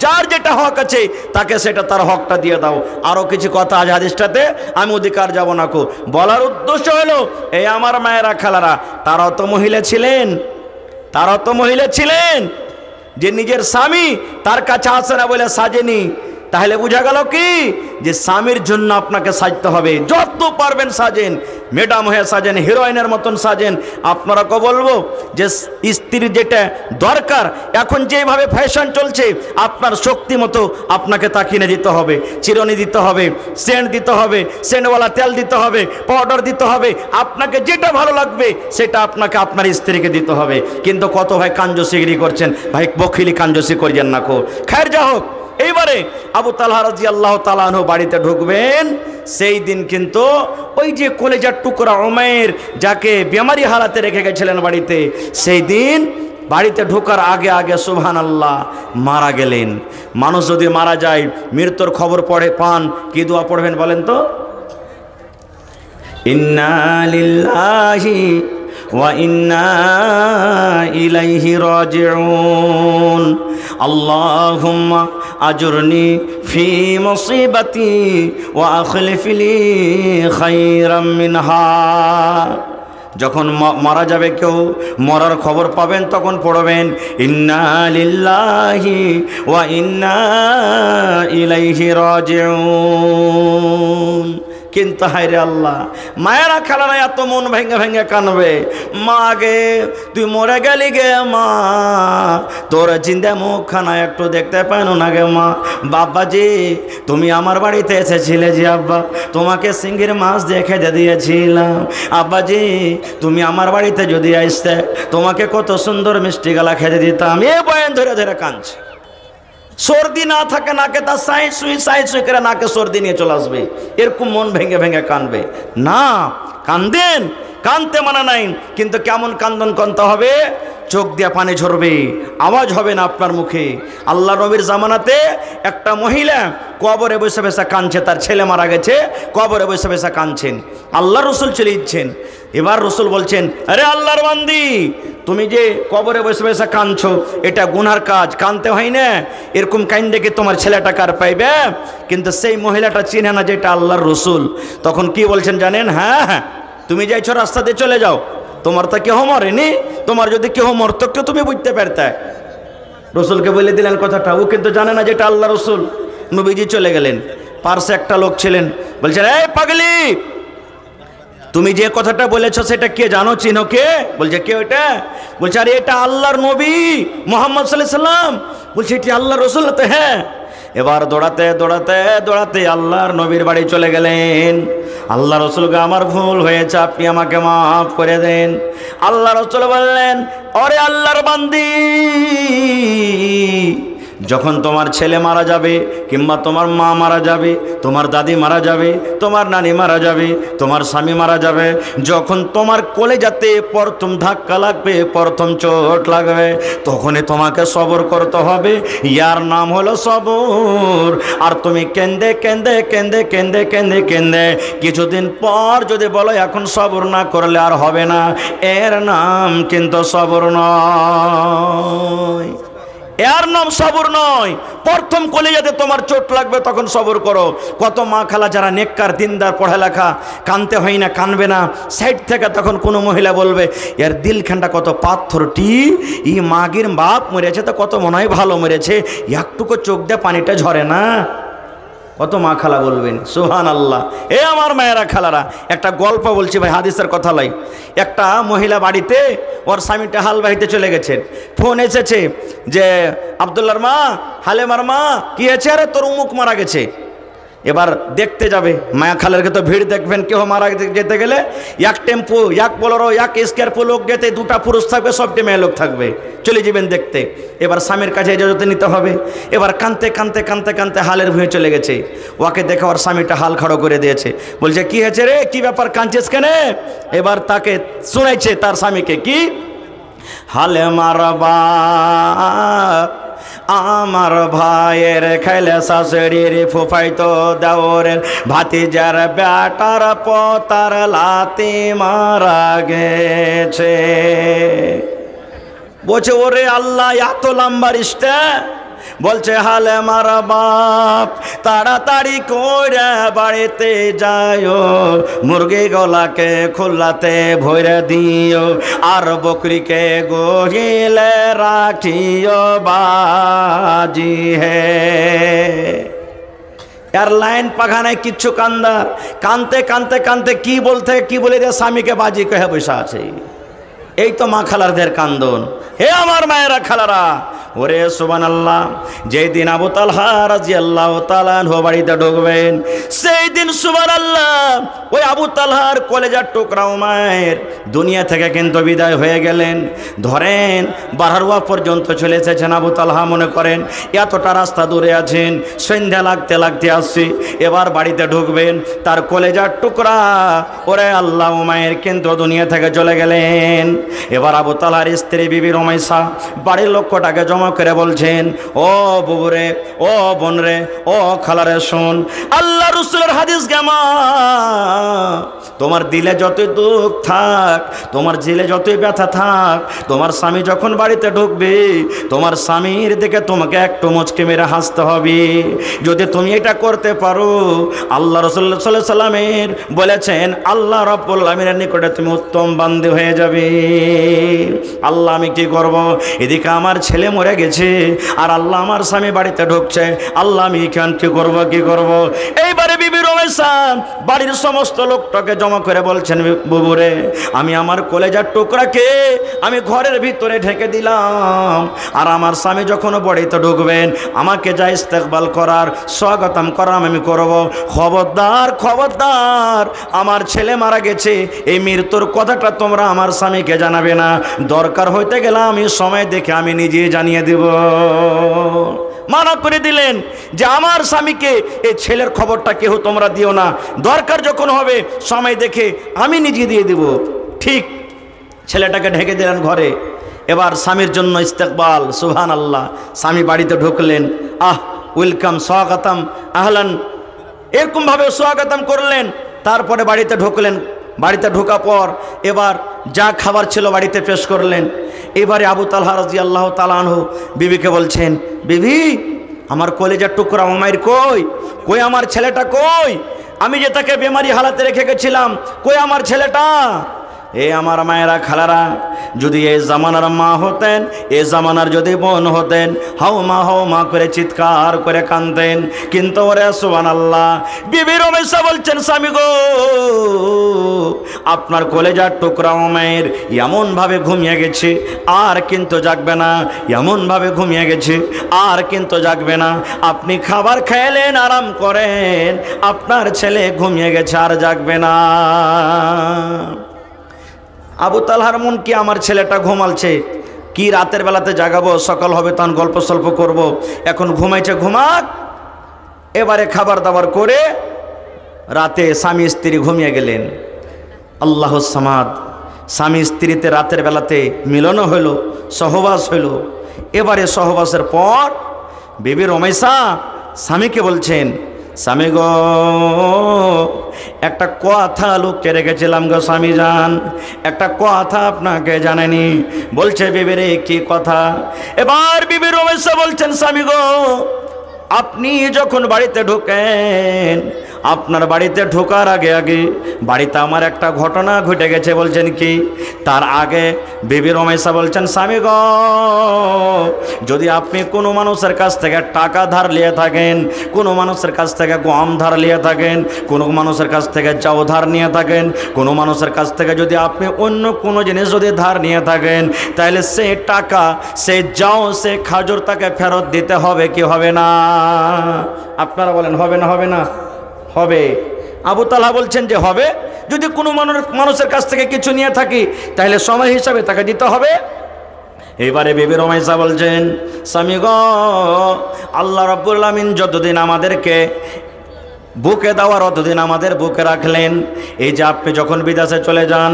যার যেটা হক আছে তাকে সেটা তার হকটা দিয়ে দাও। আরও কিছু কথা আজ হাদিসটাতে, আমি অধিকার যাব না কো, বলার উদ্দেশ্য হলো এই আমার মায়েরা খালারা, তারাও তো মহিলা ছিলেন, তারাও তো মহিলা ছিলেন যে নিজের স্বামী তার কাছে আসে না বলে সাজেনি। তাহলে বোঝা গেল কি যে স্বামীর জন্য আপনাকে সাজতে হবে, যত পারবেন সাজেন, ম্যাডাম হয়ে সাজেন, হিরোইনের মতন সাজেন। আপনারাকে বলবো যে স্ত্রীর যেটা দরকার, এখন যেভাবে ফ্যাশন চলছে, আপনার শক্তি মতো আপনাকে তাকিয়ে দিতে হবে, চিরুনি দিতে হবে, সেন্ট দিতে হবে, সেন্টওয়ালা তেল দিতে হবে, পাউডার দিতে হবে, আপনাকে যেটা ভালো লাগবে সেটা আপনাকে আপনার স্ত্রীকে দিতে হবে। কিন্তু কত ভাই কাঞ্জসিগিরি করছেন, ভাই বখিলি কাঞ্জসি করিয়েন না কো। খায়ের যা হোক, এইবারে আবু তালহা রাদিয়াল্লাহু তাআলা আনহু বাড়িতে ঢুকবেন, সেই দিন কিন্তু ওই যে কলেজার টুকরা উমাইর যাকে বেমারি হালাতে রেখে গেছিলেন বাড়িতে, সেই দিন বাড়িতে ঢোকার আগে আগে সুবহানাল্লাহ মারা গেলেন। মানুষ যদি মারা যায়, মৃত্যুর খবর পান, কি দোয়া পড়বেন বলেন তো? ইন্না লিল্লাহি ওয়া ইন্না ইলাইহি রাজিউন। আল্লাহুম্মা আজুরনি ফি মুসিবাতি ওয়া আখলিফ লি খায়রাম মিনহা। যখন মারা যাবে কেউ, মরার খবর পাবেন, তখন পড়বেন ইন্না লিল্লাহি ওয়া ইন্না ইলাইহি রাজিউন। কিন্তু হায়রে আল্লাহ, মায়েরা খালারা এত মন ভেঙে ভেঙে কানবে, মা গে তুই মরে গেলি গে মা, তোর চিন্তা মুখখানা একটু দেখতে পানো না গে মা। বাবাজি তুমি আমার বাড়িতে এসেছিলে যে আব্বা, তোমাকে সিঙ্গির মাছ দিয়ে খেতে দিয়েছিলাম। আব্বাজি তুমি আমার বাড়িতে যদি আসতে, তোমাকে কত সুন্দর মিষ্টি গলা খেতে দিতাম। এ বয়ান ধরে ধরে কাঁদছে। সর্দি না থাকে নাকে, তার সাই সুই করে নাকে সর্দি নিয়ে চলে আসবে, এরকম মন ভেঙে ভেঙে কানবে না। কান্দেন, কানতে মানা নাই, কিন্তু কেমন কান্দন কানতে হবে? চোখ দিয়ে পানি ঝরবে, আওয়াজ হবে না আপনার মুখে। আল্লাহ নবীর জামানাতে একটা মহিলা কবরে বসে বসে কাঁদছে, তার ছেলে মারা গেছে, কবরে বসে বসে কাঁদছেন। আল্লাহ রসুল চলে যাচ্ছেন। এবার রসুল বলছেন, আরে আল্লাহর বান্দি, তুমি যে কবরে বসে বসে কাঁদছো, এটা গুনার কাজ, কাঁদতে হয় না। এরকম কাইন্দে কি তোমার ছেলেটা কার পাইবে? কিন্তু সেই মহিলাটা চিনে না যে এটা আল্লাহর রসুল। তখন কি বলছেন জানেন? হ্যাঁ হ্যাঁ, তুমি যাইছো রাস্তা দিয়ে চলে যাও, তোমার তো কেহ মরেনি, তোমার যদি কেহ মরত তো তুমি বুঝতে পারতে। রসুলকে বলে দিলেন কথাটা, ও কিন্তু জানে না যে এটা আল্লাহ রসুল। নবীজি চলে গেলেন, পার্শ্বে একটা লোক ছিলেন, বলছেন এই পাগলি, তুমি যে কথাটা বলেছো সেটা কে জানো, চিনো কে? বলছে কে ওইটা? বলছে আরে এটা আল্লাহর নবী মুহাম্মদ সাল্লাল্লাহু আলাইহি সাল্লাম। বলছে এটি আল্লাহর রসুল? তো হ্যাঁ। এবার দৌড়াতে দৌড়াতে দৌড়াতে আল্লাহর নবীর বাড়ি চলে গেলেন। আল্লাহ রসুলকে আমার ভুল হয়েছে, আপনি আমাকে মাফ করে দেন। আল্লাহ রসুল বললেন, ওরে আল্লাহর বান্দি, যখন তোমার ছেলে মারা যাবে, কিংবা তোমার মা মারা যাবে, তোমার দাদি মারা যাবে, তোমার নানি মারা যাবে, তোমার স্বামী মারা যাবে, যখন তোমার কলেজাতে প্রথম ধাক্কা লাগবে, প্রথম চোট লাগবে, তখনই তোমাকে সবর করতে হবে। ইয়ার নাম হলো সবর। আর তুমি কেন্দে কেন্দে কেন্দে কেন্দে কেন্দে কেন্দে কিছুদিন পর যদি বলো এখন সবর না করলে আর হবে না, এর নাম কিন্তু সবর নয়, এর নাম সবর নয়। প্রথম কলেজাতে তোমার চোট লাগবে তখন সবর করো। কত মা খালা যারা নেককার দিনদার, পড়ালেখা, কানতে হয় না, কানবে না, সাইড থেকে তখন কোনো মহিলা বলবে এর দিলখানটা কত পাথরটি, ই মাগির বাপ মরেছে তো কত মনে হয় ভালো মরেছে, একটুকু চোখ দিয়ে পানিটা ঝরে না। কত মা খালা বলবেন সুবহানাল্লাহ। এ আমার মায়েরা খালারা, একটা গল্প বলছি ভাই, হাদিসের কথা লাই। একটা মহিলা বাড়িতে ওর স্বামীটা হাল বাহিতে চলে গেছেন, ফোন এসেছে যে আব্দুল্লাহর মা, হালেমার মা, কি হয়েছে? আরে তোর উমুক মারা গেছে। এবার দেখতে যাবে, মায়া খালেরকে তো ভিড় দেখবেন, কেউ মারা যেতে গেলে এক টেম্পো, এক বোলেরো, এক স্কর্পিও লোক যেতে, দুটা পুরুষ থাকবে, সবটি মেয়ে লোক থাকবে, চলে যাবেন দেখতে। এবার স্বামীর কাছে ইজাজত নিতে হবে। এবার কানতে কানতে কানতে কানতে হালের ভুঁয়ে চলে গেছে। ওকে দেখে ওর স্বামীটা হাল খাড়ো করে দিয়েছে, বলছে কি হয়েছে রে, কি ব্যাপার, কাঁদছিস কেন? এবার তাকে শোনাইছে তার স্বামীকে, কি হালেমার বাপ আমার ভাইয়ের খাইলে শাশুড়ির ফুফাইতো দেওরের ভাতিজার বেটার পতার লাতি মারা গেছে। বলছে ওরে আল্লাহ, এত লম্বা রিস্তা। বলছে হালেমার বাপ তাড়াতাড়ি করে বাড়িতে যাইও, মুরগি গলাকে খোলাতে ভরে দিও, আর বকরিকে গহিলে রাখিও বাজি হে। এর লাইন পাখানায় কিচ্ছু কান্দার, কানতে কানতে কানতে কি বলে দিয়ে স্বামীকে বাজি কহে বসে আছে। এই তো মা খালারদের কান্দন। হে আমার মায়েরা খালারা, ওরে সুবহানাল্লাহ, যেই দিন আবু তালহা রাদিয়াল্লাহু তাআলা আনহু বাড়িতে ঢুকবেন, সেই দিন সুবহানাল্লাহ ওই আবু তালহার কলেজার টুকরা উমাইর দুনিয়া থেকে কিন্তু বিদায় হয়ে গেলেন। ধরেন বারহারুয়া পর্যন্ত চলে এসেছেন আবু তালহা, মনে করেন এতটা রাস্তা দূরে আছেন, সন্ধ্যা লাগতে লাগতে আসছে, এবার বাড়িতে ঢুকবেন, তার কলেজার টুকরা ওরে আল্লাহ উমাইর কিন্তু দুনিয়া থেকে চলে গেলেন। এবার আবু তালহার স্ত্রী বিবি রুমাইসা বাড়ির লক্ষ্যটাকে জমা করে বলছেন, ও বুবুরে, ও বোন রে, ও খালারে, শোন, আল্লাহ রাসূলের হাদিস গামা তোমার দিলে যতই দুঃখ থাক, তোমার দিলে যতই ব্যথা থাক, তোমার স্বামী যখন বাড়িতে ঢুকবে তোমার স্বামীর দিকে তোমাকে একটু মুচকি মেরে হাসতে হবে। যদি তুমি এটা করতে পারো, আল্লাহ রাসূলুল্লাহ সাল্লাল্লাহু আলাইহি সাল্লামের বলেছেন আল্লাহ রাব্বুল আলামিনের নিকটে তুমি উত্তম বান্দী হয়ে যাবে। আল্লাহ আমি কি করব, এদিকে আমার ছেলে মরে গেছে আর আল্লাহ আমার স্বামী বাড়িতে ঢুকছে, আল্লাহ আমি এখান কি করব। এইবারে বিবি রমেশা বাড়ির সমস্ত লোকটাকে জমা করে বলছেন, বুবুরে আমি আমার কলেজার টুকরাকে আমি ঘরের ভিতরে ঢেকে দিলাম, আর আমার স্বামী যখন বাড়িতে ঢুকবেন আমাকে যা ইস্তেকবাল করার স্বাগতম করার আমি করব। খবরদার আমার ছেলে মারা গেছে এই মৃত্যুর কথাটা তোমরা আমার স্বামীকে জানাবে না, দরকার হইতে গেলে আমি সময় দেখে আমি নিজে জানিয়ে দেব। মানা করে দিলেন যে আমার স্বামীকে এই ছেলের খবরটা কেউ তোমরা দিও না, দরকার যখন হবে সময় দেখে আমি নিজে দিয়ে দেব। ঠিক ছেলেটাকে ঢেকে দিলেন ঘরে। এবার স্বামীর জন্য ইস্তেকবাল, সুবহানাল্লাহ। স্বামী বাড়িতে ঢুকলেন, ওয়েলকাম, স্বাগতম, আহলান, এরকমভাবে স্বাগতম করলেন। তারপরে বাড়িতে ঢুকলেন। বাড়িতে ঢোকা পর এবার যা খাবার ছিল বাড়িতে পেশ করলেন। এবারে আবু তালহা রাদিয়াল্লাহু তাআলা আনহু বিবিকে বলছেন, বিবি আমার কলেজার টুকরা উমাইর কই আমার ছেলেটা কই? আমি যে তাকে বেমারি হালাতে রেখে গেছিলাম, কই আমার ছেলেটা? এ আমার মায়েরা খালারা, যদি এই জামানার মা হতেন, এ জামানার যদি বোন হতেন, হাও মা করে চিৎকার করে কাঁদতেন। কিন্তু ওরে সুবহানাল্লাহ, বিবি রমেশা বলছেন, স্বামী গো আপনার কলেজার টুকরা উমাইর এমনভাবে ঘুমিয়ে গেছে আর কিন্তু জাগবে না, এমনভাবে ঘুমিয়ে গেছে আর কিন্তু জাগবে না। আপনি খাবার খেলেন, আরাম করেন, আপনার ছেলে ঘুমিয়ে গেছে আর জাগবে না। আবু তালহার মন কি, আমার ছেলেটা ঘুমালছে, কি রাতের বেলাতে জাগাবো, সকাল হবে তখন গল্প সল্প করব, এখন ঘুমাইছে ঘুমাক। এবারে খাবার দাবার করে রাতে স্বামী স্ত্রী ঘুমিয়ে গেলেন। আল্লাহুস সামাদ, স্বামী স্ত্রীতে রাতের বেলাতে মিলনও হইল, সহবাস হইল। এবারে সহবাসের পর বিবি রমেশা স্বামীকে বলছেন, স্বামী গো একটা কথা লুকিয়ে রেখেছিলাম গো স্বামী জান, একটা কথা আপনাকে জানাইনি। বলছে বিবি রে কি কথা? এবার বিবি রমেশা বলছেন, স্বামী গো আপনি যখন বাড়িতে ঢোকেন, আপনার বাড়িতে ঢোকার আগে বাড়িতে আমার একটা ঘটনা ঘটে গেছে। বলছেন কি? তার আগে বিবি রমেশা বলছেন, স্বামী গো যদি আপনি কোনো মানুষের কাছ থেকে টাকা ধার নিয়ে থাকেন, কোনো মানুষের কাছ থেকে গম ধার নিয়ে থাকেন, কোনো মানুষের কাছ থেকে চাও ধার নিয়ে থাকেন, কোনো মানুষের কাছ থেকে যদি আপনি অন্য কোনো জিনিস যদি ধার নিয়ে থাকেন, তাহলে সে টাকা, সে যাও, সে খাজুর তাকে ফেরত দিতে হবে কি হবে না? আপনারা বলেন হবে না? হবে না? হবে। আবু তালহা বলছেন যে হবে। যদি কোনো মানুষের কাছ থেকে কিছু নিয়ে থাকি তাহলে সময় হিসাবে তাকে দিতে হবে। এবারে বিবি রমেশা বলছেন, স্বামী গো আল্লাহ রাব্বুল আমিন যতদিন আমাদেরকে বুকে দেওয়ার অতদিন আমাদের বুকে রাখলেন। এই যে আপনি যখন বিদেশে চলে যান,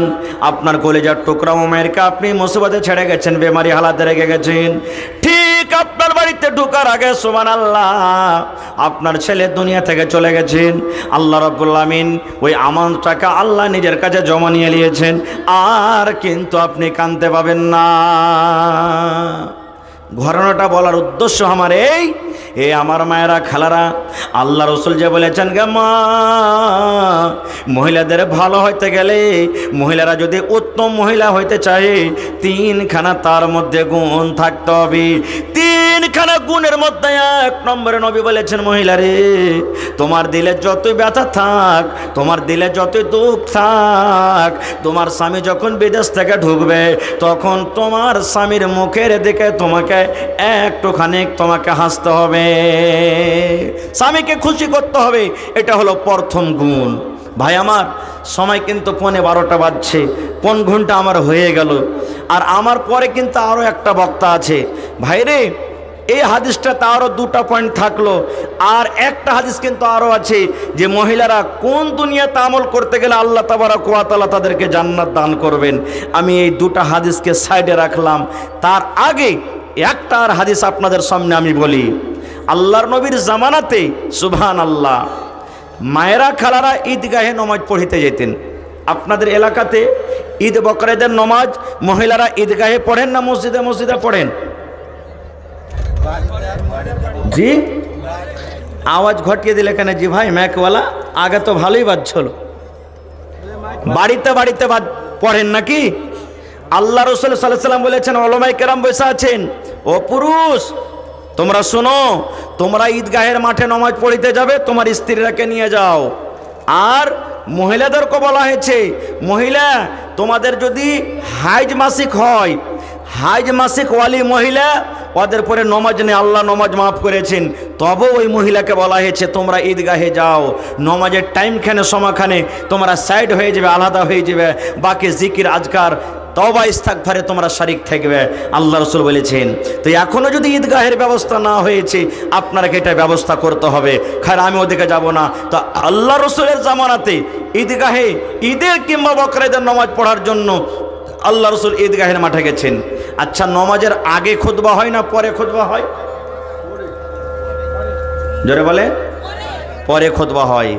আপনার কলেজার টুকরা উমাইরকে আপনি মুসিবতে ছেড়ে গেছেন, বেমারি হালাতে রেখে গেছেন, ঠিক আপনার বাড়িতে ঢোকার আগে সুবহানাল্লাহ আপনার ছেলে দুনিয়া থেকে চলে গেছেন। আল্লাহ রাব্বুল আমিন ওই আমানতটাকে আল্লাহ নিজের কাছে জমা নিয়ে নিয়েছেন, আর কিন্তু আপনি কাঁদতে পাবেন না। ঘটনাটা বলার উদ্দেশ্য আমার এই আমার মায়েরা খালারা, আল্লাহ রসুল যে বলেছেন গে মা, মহিলাদের ভালো হইতে গেলে, মহিলারা যদি উত্তম মহিলা হইতে চায়, তিনখানা তার মধ্যে গুণ থাকতে হবে। তিনখানা গুণের মধ্যে এক নম্বরে নবী বলেছেন, মহিলারে তোমার দিলে যতই ব্যথা থাক, তোমার দিলে যতই দুঃখ থাক, তোমার স্বামী যখন বিদেশ থেকে ঢুকবে তখন তোমার স্বামীর মুখের দিকে তোমাকে একটুখানি তোমাকে হাসতে হবে, স্বামীকে খুশি করতে হবে। এটা হলো প্রথম গুণ। ভাই আমার, সময় কিন্তু 11:15 বাজছে, 1 ঘন্টা আমার হয়ে গেল, আর আমার পরে কিন্তু আরও একটা বক্তা আছে। ভাইরে এই হাদিসটাতে আরও 2টা পয়েন্ট থাকলো, আর একটা হাদিস কিন্তু আরও আছে যে মহিলারা কোন দুনিয়াতে আমল করতে গেলে আল্লাহ তাবারক ওয়া তাআলা তাদেরকে জান্নাত দান করবেন। আমি এই 2টা হাদিসকে সাইডে রাখলাম। তার আগে একটা আর হাদিস আপনাদের সামনে আমি বলি। আল্লাহর নবীর জামানাতে সুবহানাল্লাহ মায়েরা খালারা ঈদগাহে নামাজ পড়িতে যেতেন। আপনাদের এলাকাতে ঈদ বকরাদের নামাজ মহিলারা ঈদগাহে পড়েন না মসজিদে মসজিদে পড়েন? জি, আওয়াজ ঘটিয়ে দিলে কেন জি ভাই ম্যাকওয়ালা? আগে তো ভালোই বাজছিল। বাড়িতে বাড়িতে পড়েন নাকি? আল্লাহ রাসূল সাল্লাল্লাহু আলাইহি ওয়াসাল্লাম বলেছেন, উলামায়ে কেরাম বসে আছেন, ও পুরুষ তোমরা শোনো, তোমরা ঈদগাহের মাঠে নামাজ পড়িতে যাবে, তোমার স্ত্রীরাকে নিয়ে যাও। আর মহিলাদেরকে বলা হয়েছে, মহিলা তোমাদের যদি হাইজ মাসিক হয়, হাইজ মাসিক ওয়ালি মহিলা, ওদের পরে নমাজ নেই, আল্লাহ নমাজ মাফ করেছেন, তবে ওই মহিলাকে বলা হয়েছে তোমরা ঈদগাহে যাও। নমাজের টাইমখানে সময়খানে তোমরা সাইড হয়ে যাবে, আলাদা হয়ে যাবে, বাকি জিকির আজকার তওবা ইস্তিগফারে তোমরা শারিক থাকবে, আল্লাহ রাসূল বলেছেন। তো এখনও যদি ঈদগাহের ব্যবস্থা না হয়েছে, আপনাকে এটা ব্যবস্থা করতে হবে। খার আমি ওদিকে যাব না। তো আল্লাহ রাসূলের জামানাতে ঈদগাহে ঈদের কিংবা বকরাদের নামাজ পড়ার জন্য আল্লাহ রাসূল ঈদগাহের মাঠে গেছেন। আচ্ছা, নামাজের আগে খুতবা হয় না পরে খুতবা হয়? জোরে বলে, পরে খুতবা হয়।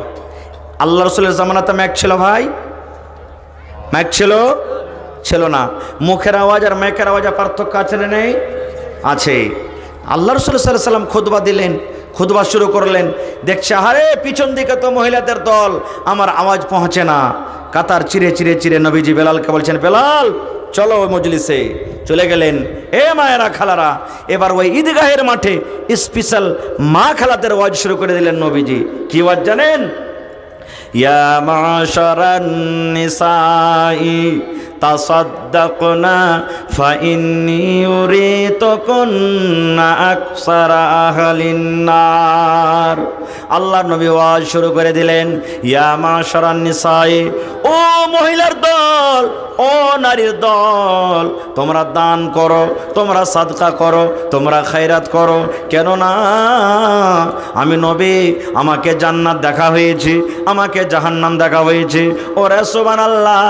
আল্লাহ রাসূলের জামানাতে মাইক ছিল ভাই? মাইক ছিল? ছিল না। মুখের আওয়াজ আর মাইকের আওয়াজে পার্থক্য আছে না নেই? আছে। আল্লাহ রাসূল সাল্লাল্লাহু আলাইহি ওয়াসাল্লাম খুতবা দিলেন, খুতবা শুরু করলেন, দেখছে আরে পিছন দিকে তো মহিলাদের দল, আমার আওয়াজ পৌঁছে না। কাতার চিরে চিরে চিরে নবীজি বেলালকে বলছেন, বেলাল চলো ওই মজলিসে। চলে গেলেন। এ মায়েরা খালারা, এবার ওই ঈদগাহের মাঠে স্পেশাল মা খালাদের ওয়াজ শুরু করে দিলেন নবীজি। কি ওয়াজ জানেন? ইয়া মাশারান নিসাই তাসাদ্দাকনা ফাইন্নী উরিতুকুন্না আকসারা আহলিন নার। আল্লাহর নবী ওয়াজ শুরু করে দিলেন, ইয়া মাশারান নিসাই, ও মহিলার দল, ও নারীর দল, তোমরা দান করো, তোমরা সাদকা করো, তোমরা খায়রাত করো। কেননা আমি নবী, আমাকে জান্নাত দেখা হয়েছে, আমাকে জাহান্নাম দেখা হয়েছে। ওরে সুবহানাল্লাহ,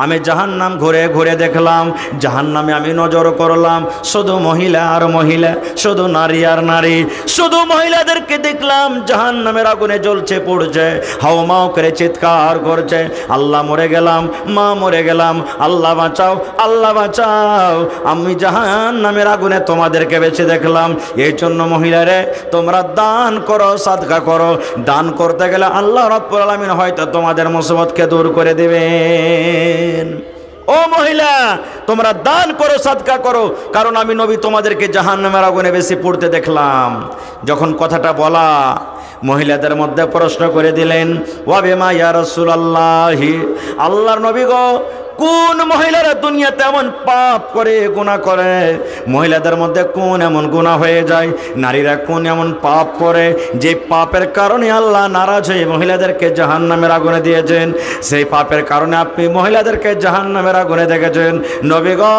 আমি জাহান্নাম ঘুরে ঘুরে দেখলাম, জাহান্নামে আমি নজর করলাম, শুধু মহিলা আর মহিলা, শুধু নারী আর নারী, শুধু মহিলাদেরকে দেখলাম জাহান্নামের আগুনে জ্বলছে পড়ছে, হাওমাও করে চিৎকার করছে, আল্লাহ মরে গেলাম, মা মরে গেলাম, আল্লাহ বাঁচাও, আল্লাহ বাঁচাও। আমি জাহান্নামের আগুনে তোমাদেরকে বেঁচে দেখলাম। এই জন্য মহিলারে তোমরা দান করো, সাদকা করো। দান করতে গেলে আল্লাহ রাব্বুল আলামিন হয়তো তোমাদের মুসিবতকে দূর করে দেবেন। ও মহিলা, তোমরা দান করো, সাদকা করো, কারণ আমি নবী তোমাদেরকে জাহান্নামের আগুনে বেশি পড়তে দেখলাম। যখন কথাটা বলা, মহিলাদের মধ্যে প্রশ্ন করে দিলেন, ওয়া বিমা ইয়া রাসূলুল্লাহি, আল্লাহর নবী গো, কোন মহিলারা দুনিয়াতে এমন পাপ করে, গুনাহ করে? মহিলাদের মধ্যে কোন এমন গুনাহ হয়ে যায়, নারীরা কোন এমন পাপ করে যে পাপের কারণে আল্লাহ নারাজ হয়ে মহিলাদেরকে জাহান্নামের আগুনে দিয়েছেন? সেই পাপের কারণে আপনি মহিলাদেরকে জাহান্নামের আগুনে দেখেছেন। নবী গো,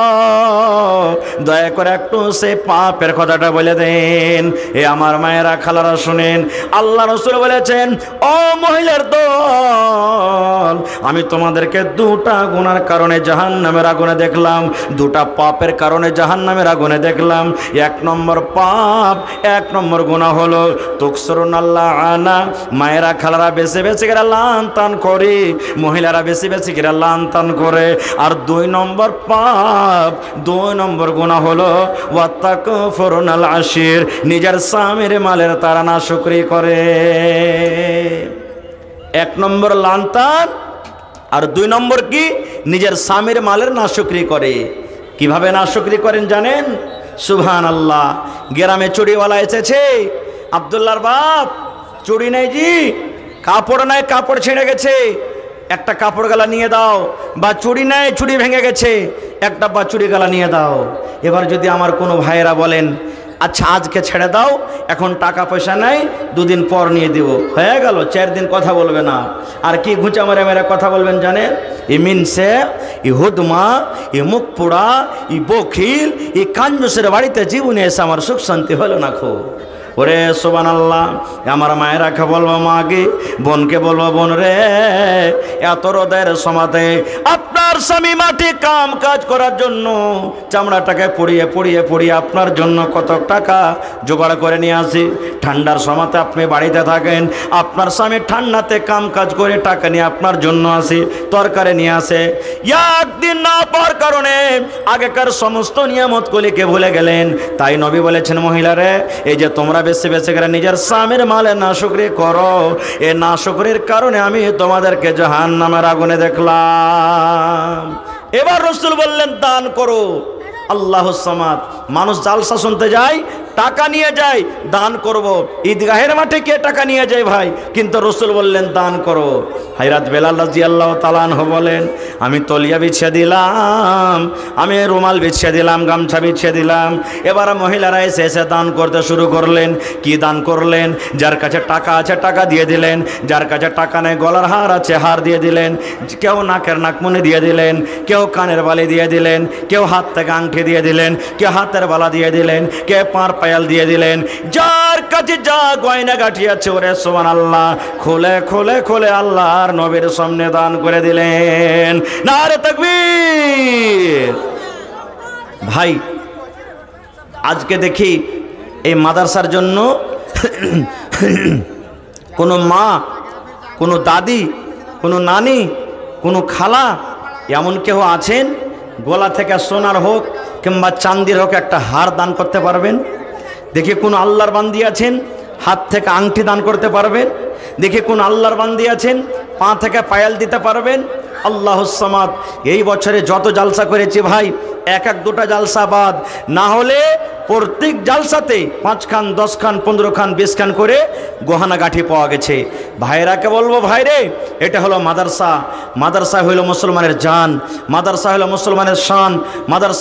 দয়া করে একটু সেই পাপের কথাটা বলে দেন। এ আমার মায়েরা খালারা শুনেন, আল্লাহ রাসূল বলেছেন, ও মহিলার দল, আমি তোমাদেরকে দুটা গুনার কারণে জাহান্নামের আগুনে দেখলাম, দুটা পাপের কারণে জাহান্নামের আগুনে দেখলাম। এক নম্বর পাপ, এক নম্বর গুনাহ হলো তুকসিরুনাল্লাহ আনা, মায়েরা খালারা বেশি বেশি করে লান তান করে, মহিলারা বেশি বেশি করে লান তান করে। আর দুই নম্বর পাপ, দুই নম্বর গুনাহ হলো ওয়াতাকফুরুনাল আশির, নিজের স্বামীর মালের তারা নাশুকরি করে। এক নম্বর লান তান, আর দুই নম্বর কি? নিজের স্বামীর মালের নাশুকরি করে। কিভাবে নাশুকরি করেন জানেন? সুবহানাল্লাহ। গ্রামে চুড়িওয়ালা এসেছে, আব্দুল্লাহর বাপ চুড়ি নেই জি, কাপড় নাই, কাপড় ছিঁড়ে গেছে, একটা কাপড় গালা নিয়ে দাও। বা চুড়ি নেই, চুড়ি ভেঙে গেছে, একটা বা চুড়ি গালা নিয়ে দাও। এবার যদি আমার কোনো ভাইয়েরা বলেন, আচ্ছা আজকে ছেড়ে দাও, এখন টাকা পয়সা নাই, দুদিন পর নিয়ে দেব, হয়ে গেল, 4 দিন কথা বলবে না। আর কি ঘুঁচা মেরে মেরে কথা বলবেন জানেন? ই মিনসে, ই হুদমা, ই মুখ পোড়া, ই বখিল, ই কাঞ্জুসের বাড়িতে জীবনে এসে আমার সুখ শান্তি হলো না। খুব ওরে সুবহানাল্লাহ, আমার মায়েরাকে বলবো মাগে, বোনকে বলবো বোন রে, এত রোদের সমাতে আপনার স্বামী মাঠে কাম কাজ করার জন্য চামড়াটাকে পুড়িয়ে পুড়িয়ে পুড়িয়ে আপনার জন্য কত টাকা জোগাড় করে নিয়ে আসি। ঠান্ডার সমাতে আপনি বাড়িতে থাকেন, আপনার স্বামী ঠান্ডাতে কাম কাজ করে টাকা নিয়ে আপনার জন্য আসি, তরকারি নিয়ে আসে। একদিন না পাওয়ার কারণে আগেকার সমস্ত নিয়ামতগুলিকে ভুলে গেলেন। তাই নবী বলেছেন, মহিলারে, এই যে তোমরা বেশি বেশি করে নিজের স্বামীর মালে নাশুকরি করো, এ নাশুকরির কারণে আমি তোমাদেরকে জাহান্নামের আগুনে দেখলাম। এবার রাসূল বললেন, দান করো। আল্লাহুস সামাদ। মানুষ জালসা শুনতে যায়, টাকা নিয়ে যায়, দান করব। ঈদগাহের মাঠে কে টাকা নিয়ে যায় ভাই? কিন্তু রাসূল বললেন দান করো। হযরত বেলাল রাদিয়াল্লাহু তাআলা আনহু বলেন, আমি তলিয়া বিছিয়ে দিলাম, আমি রুমাল বিছিয়ে দিলাম, গামছা বিছিয়ে দিলাম। এবার মহিলারা এসে এসে দান করতে শুরু করলেন। কি দান করলেন? যার কাছে টাকা আছে টাকা দিয়ে দিলেন, যার কাছে টাকা নেই গলার হার আছে হার দিয়ে দিলেন, কেউ নাকের নাকমণি দিয়ে দিলেন, কেউ কানের বালি দিয়ে দিলেন, কেউ হাত থেকে আংটি দিয়ে দিলেন, কেউ হাতের বালা দিয়ে দিলেন, কে পাঁড় পায়াল দিয়ে দিলেন। যার কাছে যা গয়না গাঠি আছে, ওরে সুবহানাল্লাহ, খুলে খুলে খুলে আল্লাহর নবীর সামনে দান করে দিলেন। নারে তাকবীর। ভাই, আজকে দেখি এই মাদ্রাসার জন্য কোনো মা, কোনো দাদি, কোনো নানি, কোনো খালা এমন কেউ আছেন গলা থেকে সোনার হোক কিংবা চান্দির হোক একটা হার দান করতে পারবেন? দেখি কোন আল্লাহর বান্দি আছেন হাত থেকে আংটি দান করতে পারবেন? দেখি কোন আল্লাহর বান্দি আছেন পা থেকে পায়াল দিতে পারবেন? আল্লাহুস সামাদ। এই বছরে যত জালসা করেছি ভাই, এক এক দুটা জালসা বাদ না হলে প্রত্যেক জালসাতে 5 খান 10 খান 15 খান 20 খান করে গহনা গাঠি পাওয়া গেছে। ভাইরাকে বলবো, ভাইরে, এটা হলো মাদ্রাসা। মাদ্রাসা হলো মুসলমানের জান, মাদ্রাসা হলো মুসলমানের শান, মাদ্রাসা